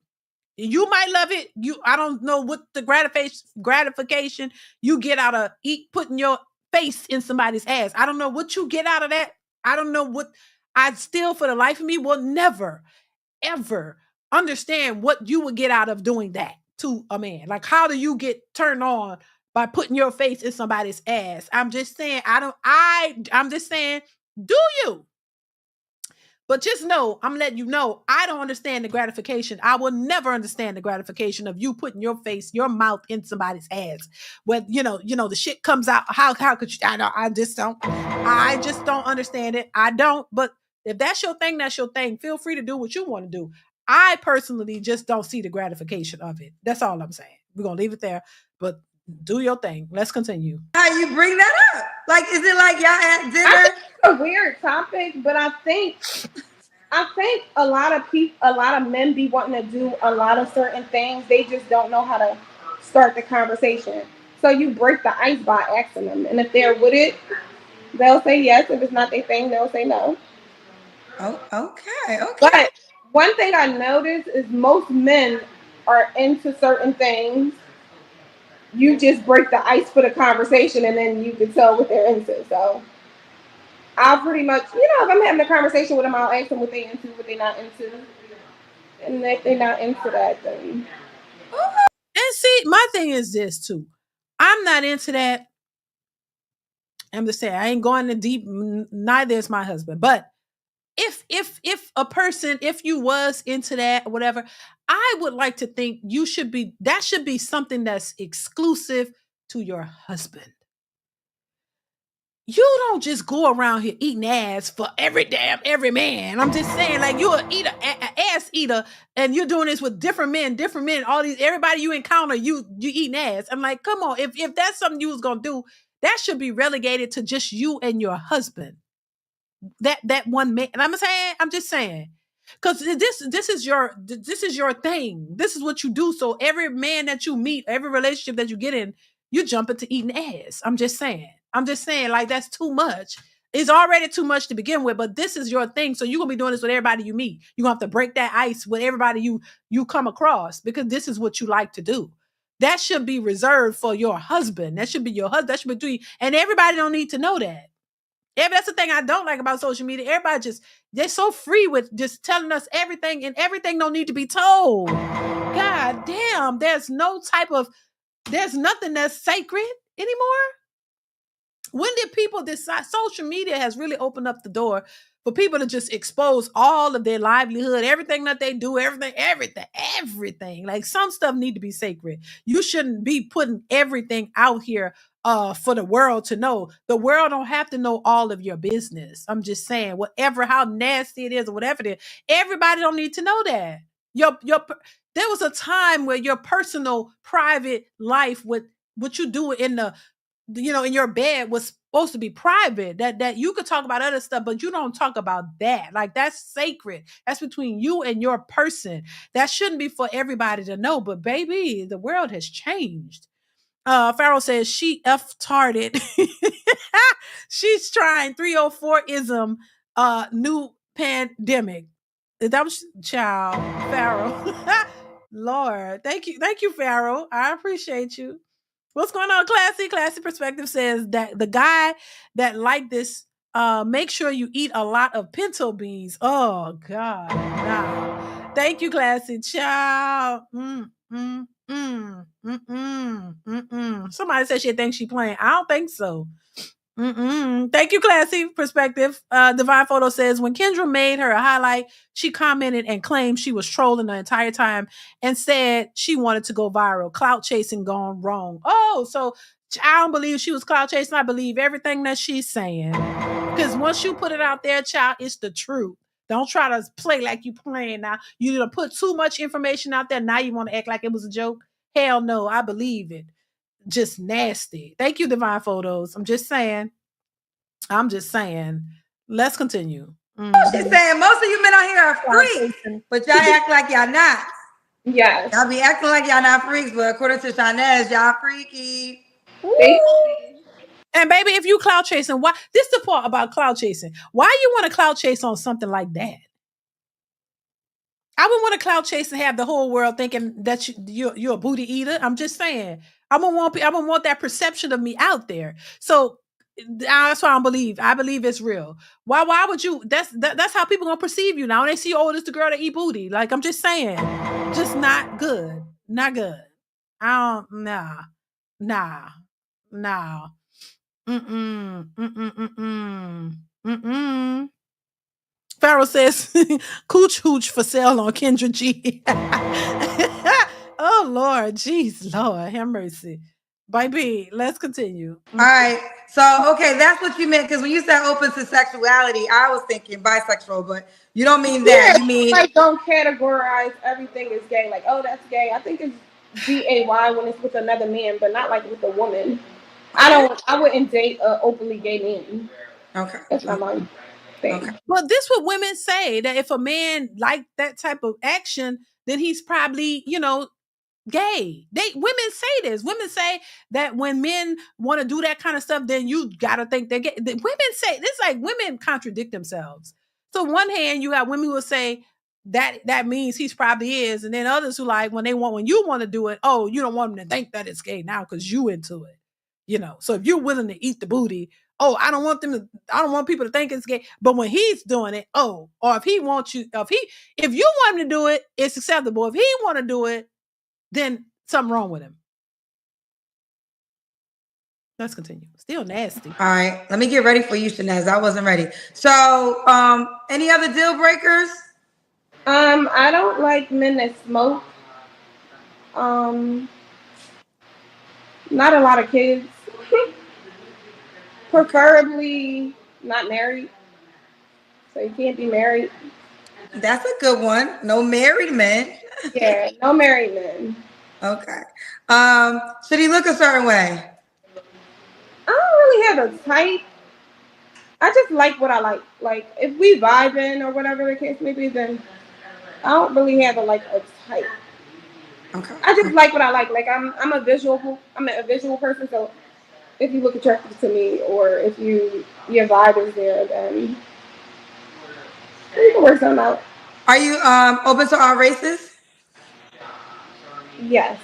You might love it. I don't know what the gratification you get out of putting your face in somebody's ass. I don't know what you get out of that. I don't know what. I still, for the life of me, will never, ever understand what you would get out of doing that to a man. Like, how do you get turned on by putting your face in somebody's ass? I'm just saying. I'm just saying. Do you? But just know, I'm letting you know, I don't understand the gratification. I will never understand the gratification of you putting your face, your mouth in somebody's ass. When the shit comes out. How could you? I just don't understand it. I don't. But if that's your thing, that's your thing. Feel free to do what you want to do. I personally just don't see the gratification of it. That's all I'm saying. We're gonna leave it there. But do your thing. Let's continue. How you bring that up? Like, is it like y'all at dinner? It's a weird topic, but I think a lot of men be wanting to do a lot of certain things. They just don't know how to start the conversation. So you break the ice by asking them, and if they're with it, they'll say yes. If it's not their thing, they'll say no. Oh, okay. But one thing I noticed is most men are into certain things. You just break the ice for the conversation, and then you can tell what they're into. So I'll pretty much, if I'm having a conversation with them, I'll ask them what they into, what they're not into. And if they're not into that, then. And see, my thing is this too. I'm not into that. I'm just saying, I ain't going to deep. Neither is my husband. But if a person, if you was into that or whatever, I would like to think that should be something that's exclusive to your husband. You don't just go around here eating ass for every man. I'm just saying, like, you're an ass eater, and you're doing this with different men, all these, everybody you encounter, you eating ass. I'm like, come on, if that's something you was gonna do, that should be relegated to just you and your husband. That one man. And I'm just saying, because this is your thing. This is what you do. So every man that you meet, every relationship that you get in, you jump into eating ass. I'm just saying, like, that's too much. It's already too much to begin with, but this is your thing. So you're gonna be doing this with everybody you meet. You're gonna have to break that ice with everybody you come across, because this is what you like to do. That should be reserved for your husband. That should be your husband. That should be and everybody don't need to know that. Yeah, that's the thing I don't like about social media. Everybody they're so free with just telling us everything, and everything don't need to be told. God damn, there's nothing that's sacred anymore. When did people decide? Social media has really opened up the door for people to just expose all of their livelihood, everything that they do, everything. Like, some stuff need to be sacred. You shouldn't be putting everything out here for the world to know. The world don't have to know all of your business. I'm just saying, how nasty it is or whatever it is, everybody don't need to know that. There was a time where your personal, private life, what you do in in your bed, was supposed to be private, that you could talk about other stuff, but you don't talk about that. Like, that's sacred. That's between you and your person. That shouldn't be for everybody to know. But baby, the world has changed. Farrell says she F-tarded. She's trying 304ism, new pandemic. That was child, Farrell. Lord, thank you, Farrell. I appreciate you. What's going on, Classy? Classy Perspective says that the guy that like this, make sure you eat a lot of pinto beans. Oh God, nah. Thank you, Classy. Ciao. Somebody said she thinks she playing. I don't think so. Thank you, Classy Perspective. Divine Photo says, when Kendra made her a highlight, she commented and claimed she was trolling the entire time and said she wanted to go viral. Clout chasing gone wrong. Oh, so I don't believe she was clout chasing. I believe everything that she's saying. Because once you put it out there, child, it's the truth. Don't try to play like you playing now. You done put too much information out there. Now you want to act like it was a joke. Hell no, I believe it. Just nasty. Thank you, Divine Photos. I'm just saying. Let's continue. She's saying most of you men out here are freaks, but y'all act like y'all not. Yeah. Y'all be acting like y'all not freaks, but according to Shanez, y'all freaky. And baby, if you clout chasing, why? This is the part about clout chasing. Why you want to clout chase on something like that? I wouldn't want to clout chase and have the whole world thinking that you're a booty eater. I'm just saying. I don't want that perception of me out there. So that's why I believe. I believe it's real. Why would you? That's how people gonna perceive you now. When they see, oh, this the girl that eat booty. Like, I'm just saying, just not good. Not good. I don't. Nah. Farrell says, "Cooch hooch for sale on Kendra G." Oh Lord, jeez, Lord, have mercy. Baby, let's continue. All right. So, okay, that's what you meant. Because when you said open to sexuality, I was thinking bisexual, but you don't mean that. Yeah, you mean like, don't categorize everything as gay. Like, oh, that's gay. I think it's GAY when it's with another man, but not like with a woman. I wouldn't date an openly gay man. Okay. That's not my thing. Okay. But this what women say, that if a man like that type of action, then he's probably, gay. Women say this. Women say that when men want to do that kind of stuff, then you gotta think they're gay. Women say this, like women contradict themselves. So one hand, you got women who will say that means he's probably is, and then others who like when you want to do it, oh, you don't want them to think that it's gay now because you into it. So if you're willing to eat the booty, oh, I don't want people to think it's gay. But when he's doing it, oh, or if he wants you, if you want him to do it, it's acceptable. If he want to do it, then something wrong with him. Let's continue. Still nasty. All right, let me get ready for you, Shanez. I wasn't ready. So, any other deal breakers? I don't like men that smoke. Not a lot of kids. Preferably not married. So you can't be married. That's a good one. No married men. Yeah, no married men. Okay. Should he look a certain way? I don't really have a type. I just like what I like. Like if we vibing or whatever the case may be, then I don't really have a type. Okay. I just like what I like. Like I'm a visual person, so if you look attractive to me or if your vibe is there, then we can work something out. Are you open to all races? Yes.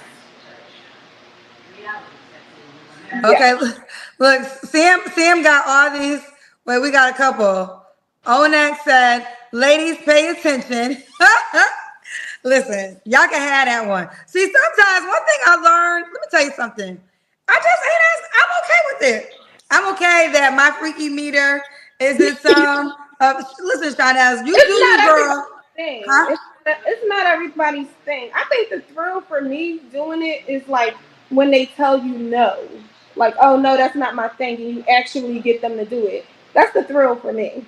Okay. Look, Sam got all these. Wait, we got a couple. Onak said, "Ladies, pay attention." Listen, y'all can have that one. See, sometimes one thing I learned, let me tell you something. I'm okay with it. I'm okay that my freaky meter is in some listen, Shanaz, you do you, girl. Huh? It's not everybody's thing. I think the thrill for me doing it is like when they tell you no. Like, oh no, that's not my thing, and you actually get them to do it. That's the thrill for me.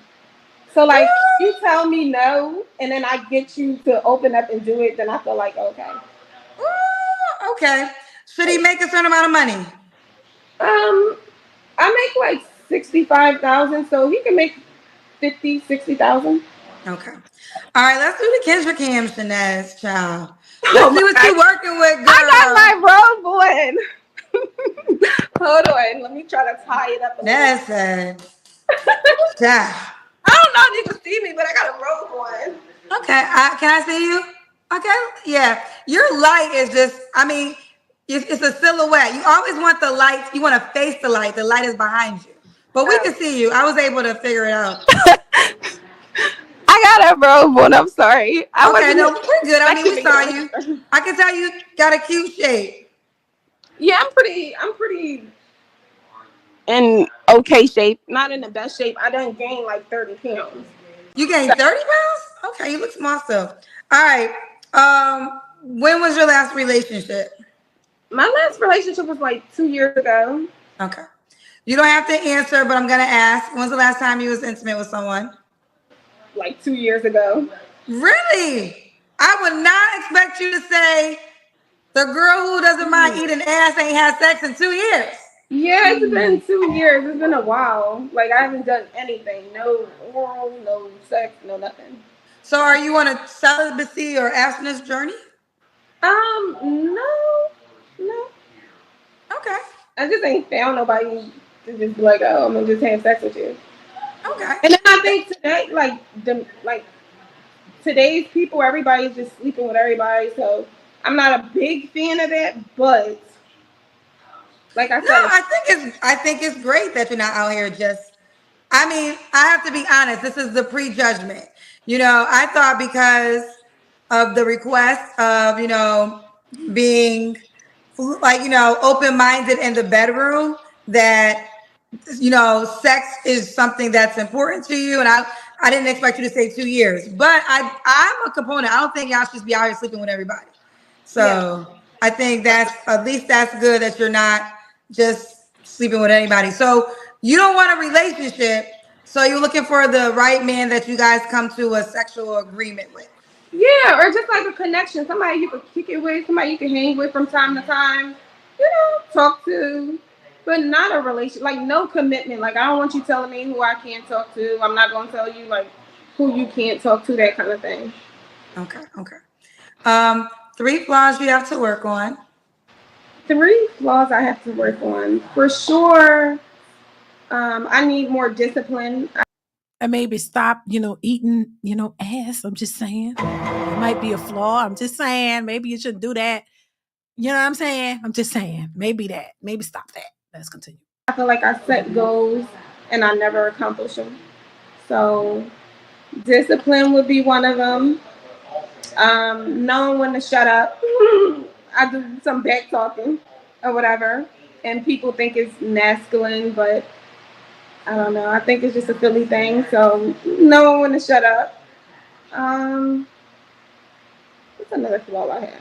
So like you tell me no, and then I get you to open up and do it, then I feel like okay. Okay. Should he make a certain amount of money? I make like 65,000, so he can make 50, 60,000. Okay. All right, let's do the Kendra Cam, Shanaz, child. Let's see what you're working with, girl. I got my robe on. Hold on, let me try to tie it up. That's it. Yeah. I don't know if you can see me, but I got a robe on. Okay, can I see you? Okay, yeah. Your light is just, it's a silhouette. You always want the light. You want to face the light. The light is behind you. But we can see you. I was able to figure it out. I got a robe on. I'm sorry. Okay, no, we're good. We saw you. I can tell you got a cute shape. Yeah, I'm pretty in okay shape. Not in the best shape. I done gained like 30 pounds. You gained 30 pounds? Okay, you look small still. All right. When was your last relationship? My last relationship was like 2 years ago. Okay. You don't have to answer, but I'm gonna ask. When's the last time you was intimate with someone? Like 2 years ago. Really? I would not expect you to say the girl who doesn't mind eating ass ain't had sex in 2 years. Yeah, it's been 2 years. It's been a while. Like I haven't done anything. No oral, no sex, no nothing. So are you on a celibacy or abstinence journey? No. Okay. I just ain't found nobody to just be like, oh, I'm gonna just have sex with you. Okay. And then I think today, today's people, everybody's just sleeping with everybody. So I'm not a big fan of that, but like I said, I think it's great that you're not out here just. I have to be honest. This is the prejudgment. I thought because of the request of being open-minded in the bedroom that sex is something that's important to you, and I didn't expect you to say 2 years, but I'm a component. I don't think y'all should be out here sleeping with everybody. So yeah. I think that's good that you're not just sleeping with anybody. So you don't want a relationship, so you're looking for the right man that you guys come to a sexual agreement with. Yeah, or just like a connection, somebody you can kick it with, somebody you can hang with from time to time, talk to, but not a relation, like no commitment. Like I don't want you telling me who I can't talk to. I'm not going to tell you like who you can't talk to, that kind of thing. Okay. 3 flaws you have to work on. 3 flaws I have to work on. For sure, I need more discipline. And maybe stop, eating, ass. I'm just saying. It might be a flaw. I'm just saying. Maybe you shouldn't do that. You know what I'm saying? I'm just saying. Maybe that. Maybe stop that. Let's continue. I feel like I set goals and I never accomplish them. So discipline would be one of them. Knowing when to shut up. I do some back talking or whatever, and people think it's masculine, but I don't know. I think it's just a Philly thing. So knowing when to shut up. What's another flaw I have?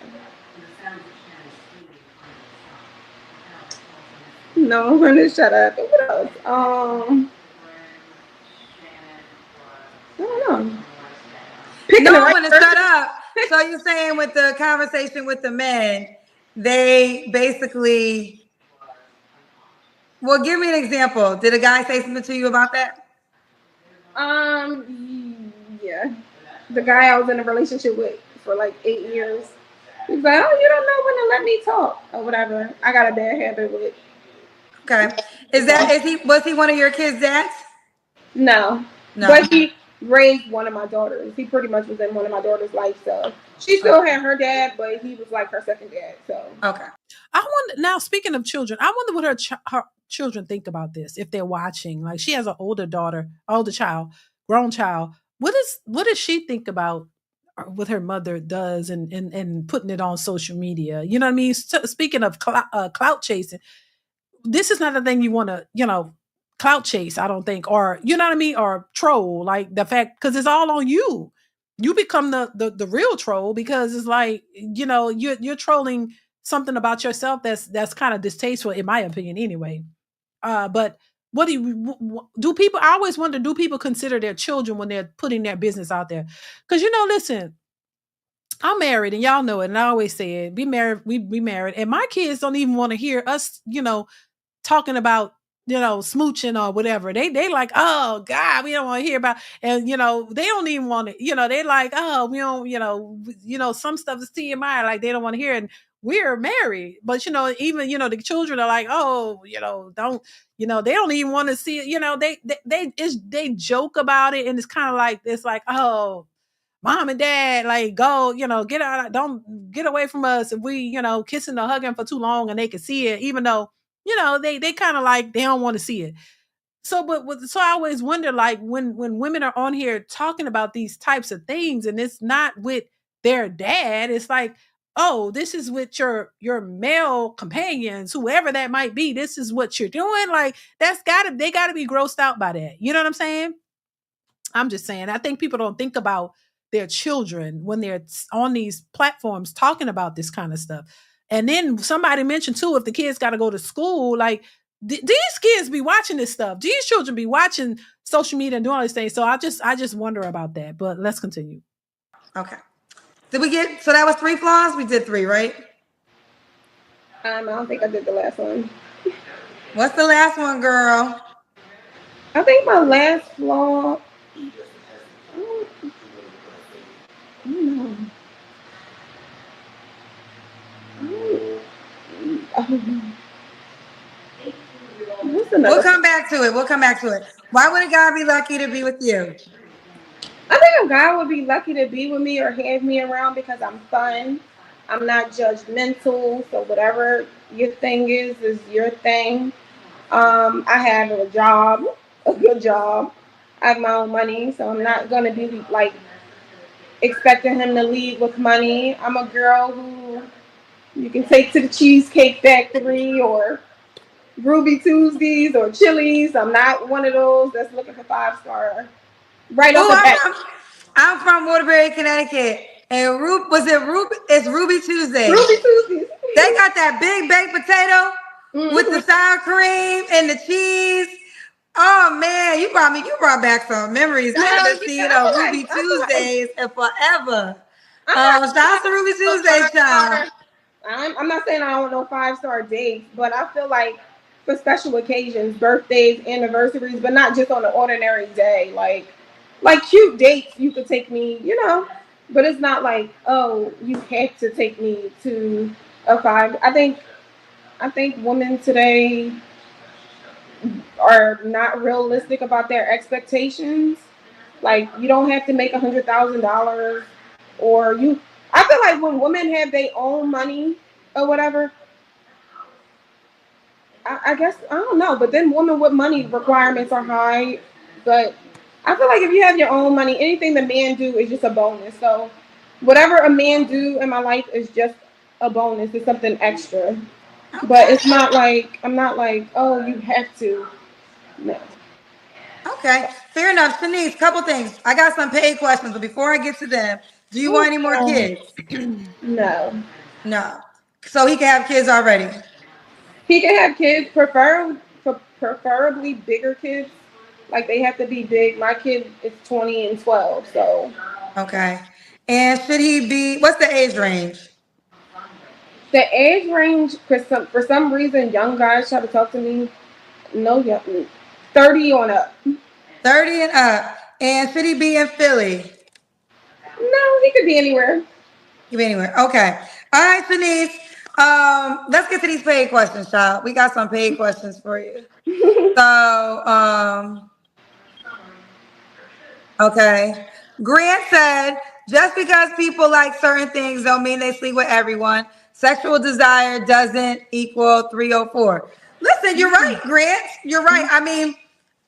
Knowing when to shut up. What else? I don't know. Picking the right when to shut up. So you're saying with the conversation with the men, they basically, well, give me an example. Did a guy say something to you about that? Yeah. The guy I was in a relationship with for like 8 years. He's like, oh, you don't know when to let me talk or whatever. I got a bad habit with. Okay. Was he one of your kids' dads? No. But he raised one of my daughters. He pretty much was in one of my daughter's life. So she still had her dad, but he was like her second dad. So okay. I wonder now. Speaking of children, I wonder what her children think about this if they're watching. Like she has an older child, grown child. What does she think about what her mother does and putting it on social media? You know what I mean? Speaking of clout chasing, this is not a thing you want to clout chase, I don't think, or you know what I mean, or troll, like the fact, because it's all on you. You become the real troll because it's like, you're trolling something about yourself that's kind of distasteful in my opinion anyway. But what do people, I always wonder, do people consider their children when they're putting their business out there? Because listen, I'm married and y'all know it, and I always say it, be married, we married, and my kids don't even want to hear us, talking about, smooching or whatever. They like, oh God, we don't want to hear about, and they don't even want to, they like, oh, we don't, some stuff is TMI, like they don't want to hear it. And we're married, but even the children are like, oh, don't, they don't even want to see it. They joke about it, and it's kind of like, it's like, oh, mom and dad, like, go, get out, don't get away from us if we, kissing or hugging for too long and they can see it, even though, they kind of like, they don't want to see it. So, so I always wonder, like, when women are on here talking about these types of things and it's not with their dad, it's like, oh, this is with your male companions, whoever that might be, this is what you're doing. Like, they gotta be grossed out by that. You know what I'm saying? I'm just saying, I think people don't think about their children when they're on these platforms talking about this kind of stuff. And then somebody mentioned too, if the kids got to go to school, like these kids be watching this stuff. These children be watching social media and doing all these things. So I just wonder about that. But let's continue. Okay. So that was 3 flaws? We did 3, right? I don't think I did the last one. What's the last one, girl? I think my last flaw, I don't know. We'll come back to it. Why would a guy be lucky to be with you? I think a guy would be lucky to be with me or have me around because I'm fun. I'm not judgmental. So whatever your thing is your thing. I have a good job. I have my own money, so I'm not gonna be like expecting him to leave with money. I'm a girl who you can take to the Cheesecake Factory or Ruby Tuesdays or Chili's. I'm not one of those that's looking for 5-star. Right off the bat. I'm from Waterbury, Connecticut, and it's Ruby Tuesday. Ruby Tuesdays. They got that big baked potato with the sour cream and the cheese. Oh man, you brought back some memories. I haven't seen Ruby Tuesdays in forever. Shout out to Ruby Tuesdays, child. I'm not saying I don't know 5-star dates, but I feel like for special occasions, birthdays, anniversaries, but not just on an ordinary day. Like cute dates, you could take me, But it's not like, oh, you have to take me to a 5. I think women today are not realistic about their expectations. Like, you don't have to make $100,000, or you. I feel like when women have their own money or whatever, I guess I don't know. But then women with money requirements are high. But I feel like if you have your own money, anything the man do is just a bonus. So whatever a man do in my life is just a bonus. It's something extra. Okay. But it's not like I'm not like, oh, you have to. No. Okay, fair enough. Shanice, couple things. I got some paid questions, but before I get to them, do you want any more kids? No. No. So he can have kids already. He can have kids, preferably bigger kids. Like, they have to be big. My kid is 20 and 12, so. Okay. And should he be, what's the age range? The age range, for some reason, young guys try to talk to me. No, 30 on up. 30 and up. And should he be in Philly? No, he could be anywhere. He could be anywhere. Okay. All right, Shanice. Let's get to these paid questions, child. We got some paid questions for you. So, okay. Grant said, just because people like certain things don't mean they sleep with everyone. Sexual desire doesn't equal 304. Listen, you're right, Grant. You're right. I mean,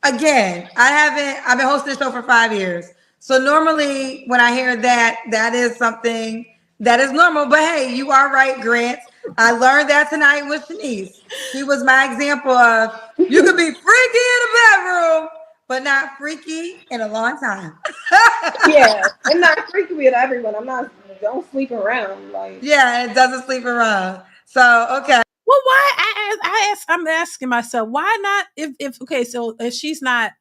again, I've been hosting the show for 5 years. So normally when I hear that, that is something that is normal. But hey, you are right, Grant. I learned that tonight with Shanice. She was my example of you could be freaky in the bedroom, but not freaky in a long time. Yeah, I'm not freaky with everyone. Don't sleep around. Like, yeah, it doesn't sleep around. So, okay. Well, why? I'm asking myself, why not? If okay, so if she's not,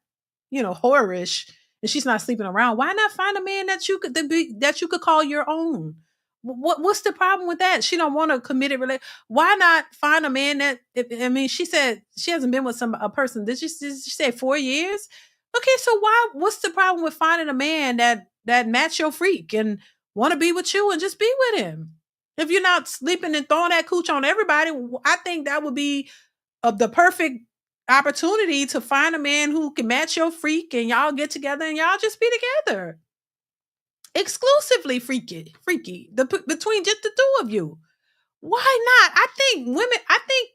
whorish, and she's not sleeping around, why not find a man that you could call your own? What's the problem with that? She don't want a committed relationship. Why not find a man that? She said she hasn't been with a person. Did she say 4 years? Okay, so what's the problem with finding a man that match your freak and want to be with you and just be with him? If you're not sleeping and throwing that cooch on everybody, I think that would be the perfect opportunity to find a man who can match your freak and y'all get together and y'all just be together. Exclusively freaky, between just the two of you. Why not? I think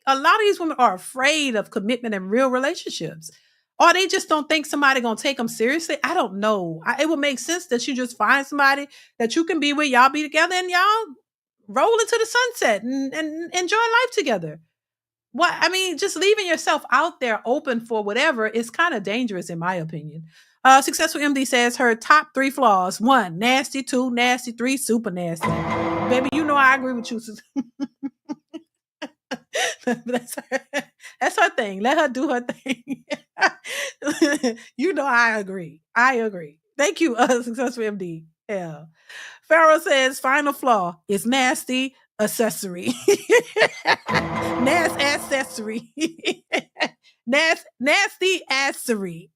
a lot of these women are afraid of commitment and real relationships. Or they just don't think somebody gonna take them seriously. I don't know. It would make sense that you just find somebody that you can be with, y'all be together, and y'all roll into the sunset and enjoy life together. Just leaving yourself out there open for whatever is kind of dangerous, in my opinion. Successful MD says her top 3 flaws: 1, nasty; 2, nasty; 3, super nasty. Baby, I agree with you. That's her thing. Let her do her thing. I agree. Thank you, Successful MD. Yeah. Pharaoh says final flaw is nasty accessory. Accessory. Nasty assery.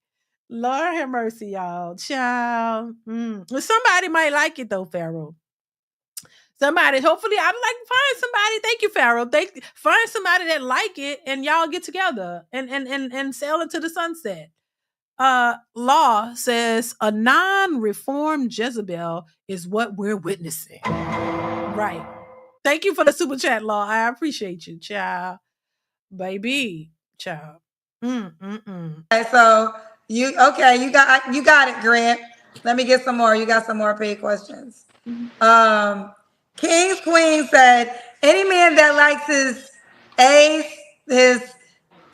Lord have mercy, y'all. Child. Somebody might like it though, Pharaoh. Somebody, hopefully, I'd like to find somebody. Thank you, Pharaoh. Find somebody that like it, and y'all get together and sail into the sunset. Law says a non-reformed Jezebel is what we're witnessing. Right. Thank you for the super chat, Law. I appreciate you, child. Baby, child. Okay, so you got it, Grant. Let me get some more. You got some more paid questions. King's Queen said, any man that likes his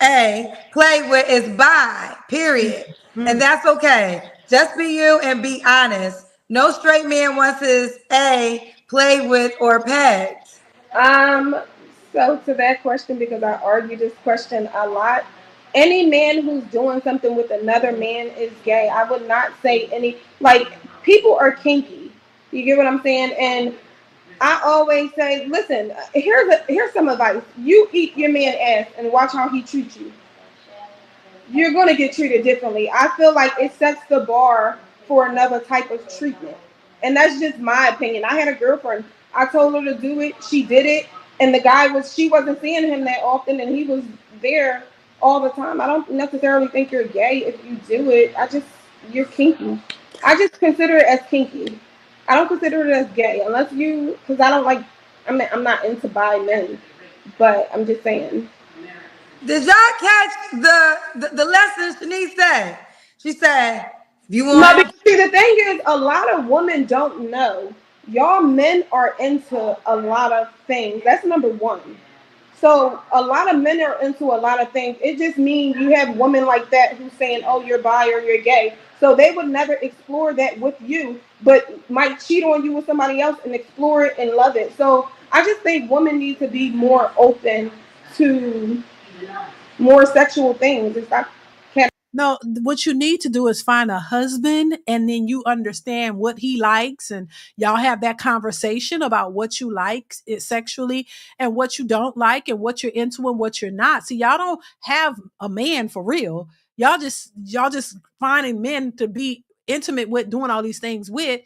A play with is bi, period. And that's okay. Just be you and be honest. No straight man wants his A played with or pegged. So to that question, because I argue this question a lot, any man who's doing something with another man is gay. I would not say people are kinky. You get what I'm saying? And I always say, listen, here's some advice. You eat your man ass and watch how he treats you. You're going to get treated differently. I feel like it sets the bar for another type of treatment. And that's just my opinion. I had a girlfriend. I told her to do it. She did it. And the guy she wasn't seeing him that often, and he was there all the time. I don't necessarily think you're gay if you do it. You're kinky. I just consider it as kinky. I don't consider it as gay unless because I don't like, I'm not into bi men, but I'm just saying. Did y'all catch the lesson Shanice said? She said, if you want. No, because see, the thing is, a lot of women don't know. Y'all men are into a lot of things. That's number one. So a lot of men are into a lot of things. It just means you have women like that who's saying, oh, you're bi or you're gay. So they would never explore that with you, but might cheat on you with somebody else and explore it and love it. So I just think women need to be more open to more sexual things and stop. No, what you need to do is find a husband, and then you understand what he likes, and y'all have that conversation about what you like sexually and what you don't like and what you're into and what you're not. See, y'all don't have a man for real. Y'all just finding men to be intimate with, doing all these things with.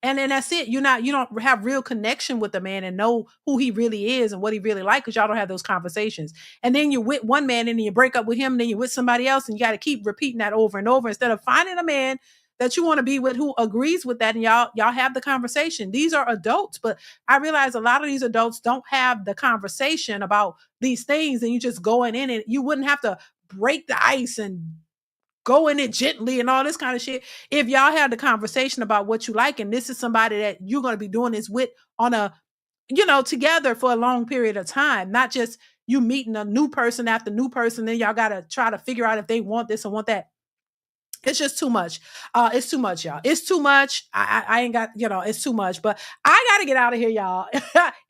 And then that's it. You don't have real connection with the man and know who he really is and what he really like, because y'all don't have those conversations. And then you're with one man and then you break up with him, and then you're with somebody else, and you got to keep repeating that over and over instead of finding a man that you want to be with who agrees with that, and y'all have the conversation. These are adults, but I realize a lot of these adults don't have the conversation about these things, and you just going in it. You wouldn't have to break the ice and go in it gently and all this kind of shit. If y'all had the conversation about what you like, and this is somebody that you're going to be doing this with on a, together for a long period of time, not just you meeting a new person after new person, then y'all got to try to figure out if they want this or want that. It's just too much. It's too much, y'all. It's too much. I ain't got, it's too much, but I got to get out of here, y'all.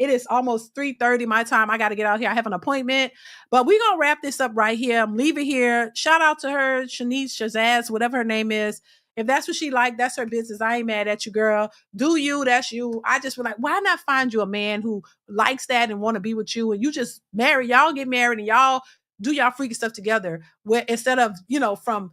It is almost 3:30 my time. I got to get out here. I have an appointment, but we're going to wrap this up right here. I'm leaving here. Shout out to her, Shanice, Shazaz, whatever her name is. If that's what she like, that's her business. I ain't mad at you, girl. Do you, that's you. I just was like, why not find you a man who likes that and want to be with you, and you just marry, y'all get married and y'all do y'all freaky stuff together, where instead of, from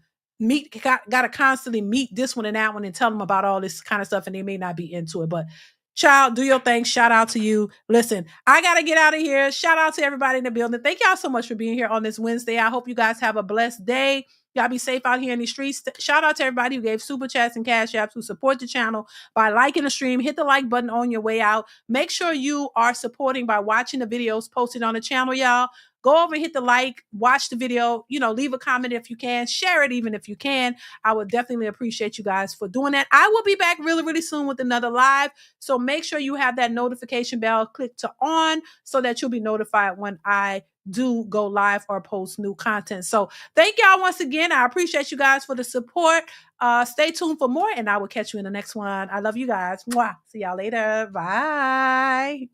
got to constantly meet this one and that one and tell them about all this kind of stuff, and they may not be into it. But child, do your thing. Shout out to you. Listen, I got to get out of here. Shout out to everybody in the building. Thank y'all so much for being here on this Wednesday. I hope you guys have a blessed day. Y'all be safe out here in the streets. Shout out to everybody who gave super chats and cash apps, who support the channel by liking the stream. Hit the like button on your way out. Make sure you are supporting by watching the videos posted on the channel, y'all. Go over and hit the like, watch the video, leave a comment if you can, share it even if you can. I would definitely appreciate you guys for doing that. I will be back really, really soon with another live. So make sure you have that notification bell clicked to on so that you'll be notified when I do go live or post new content. So thank y'all once again. I appreciate you guys for the support. Stay tuned for more, and I will catch you in the next one. I love you guys. Mwah. See y'all later. Bye.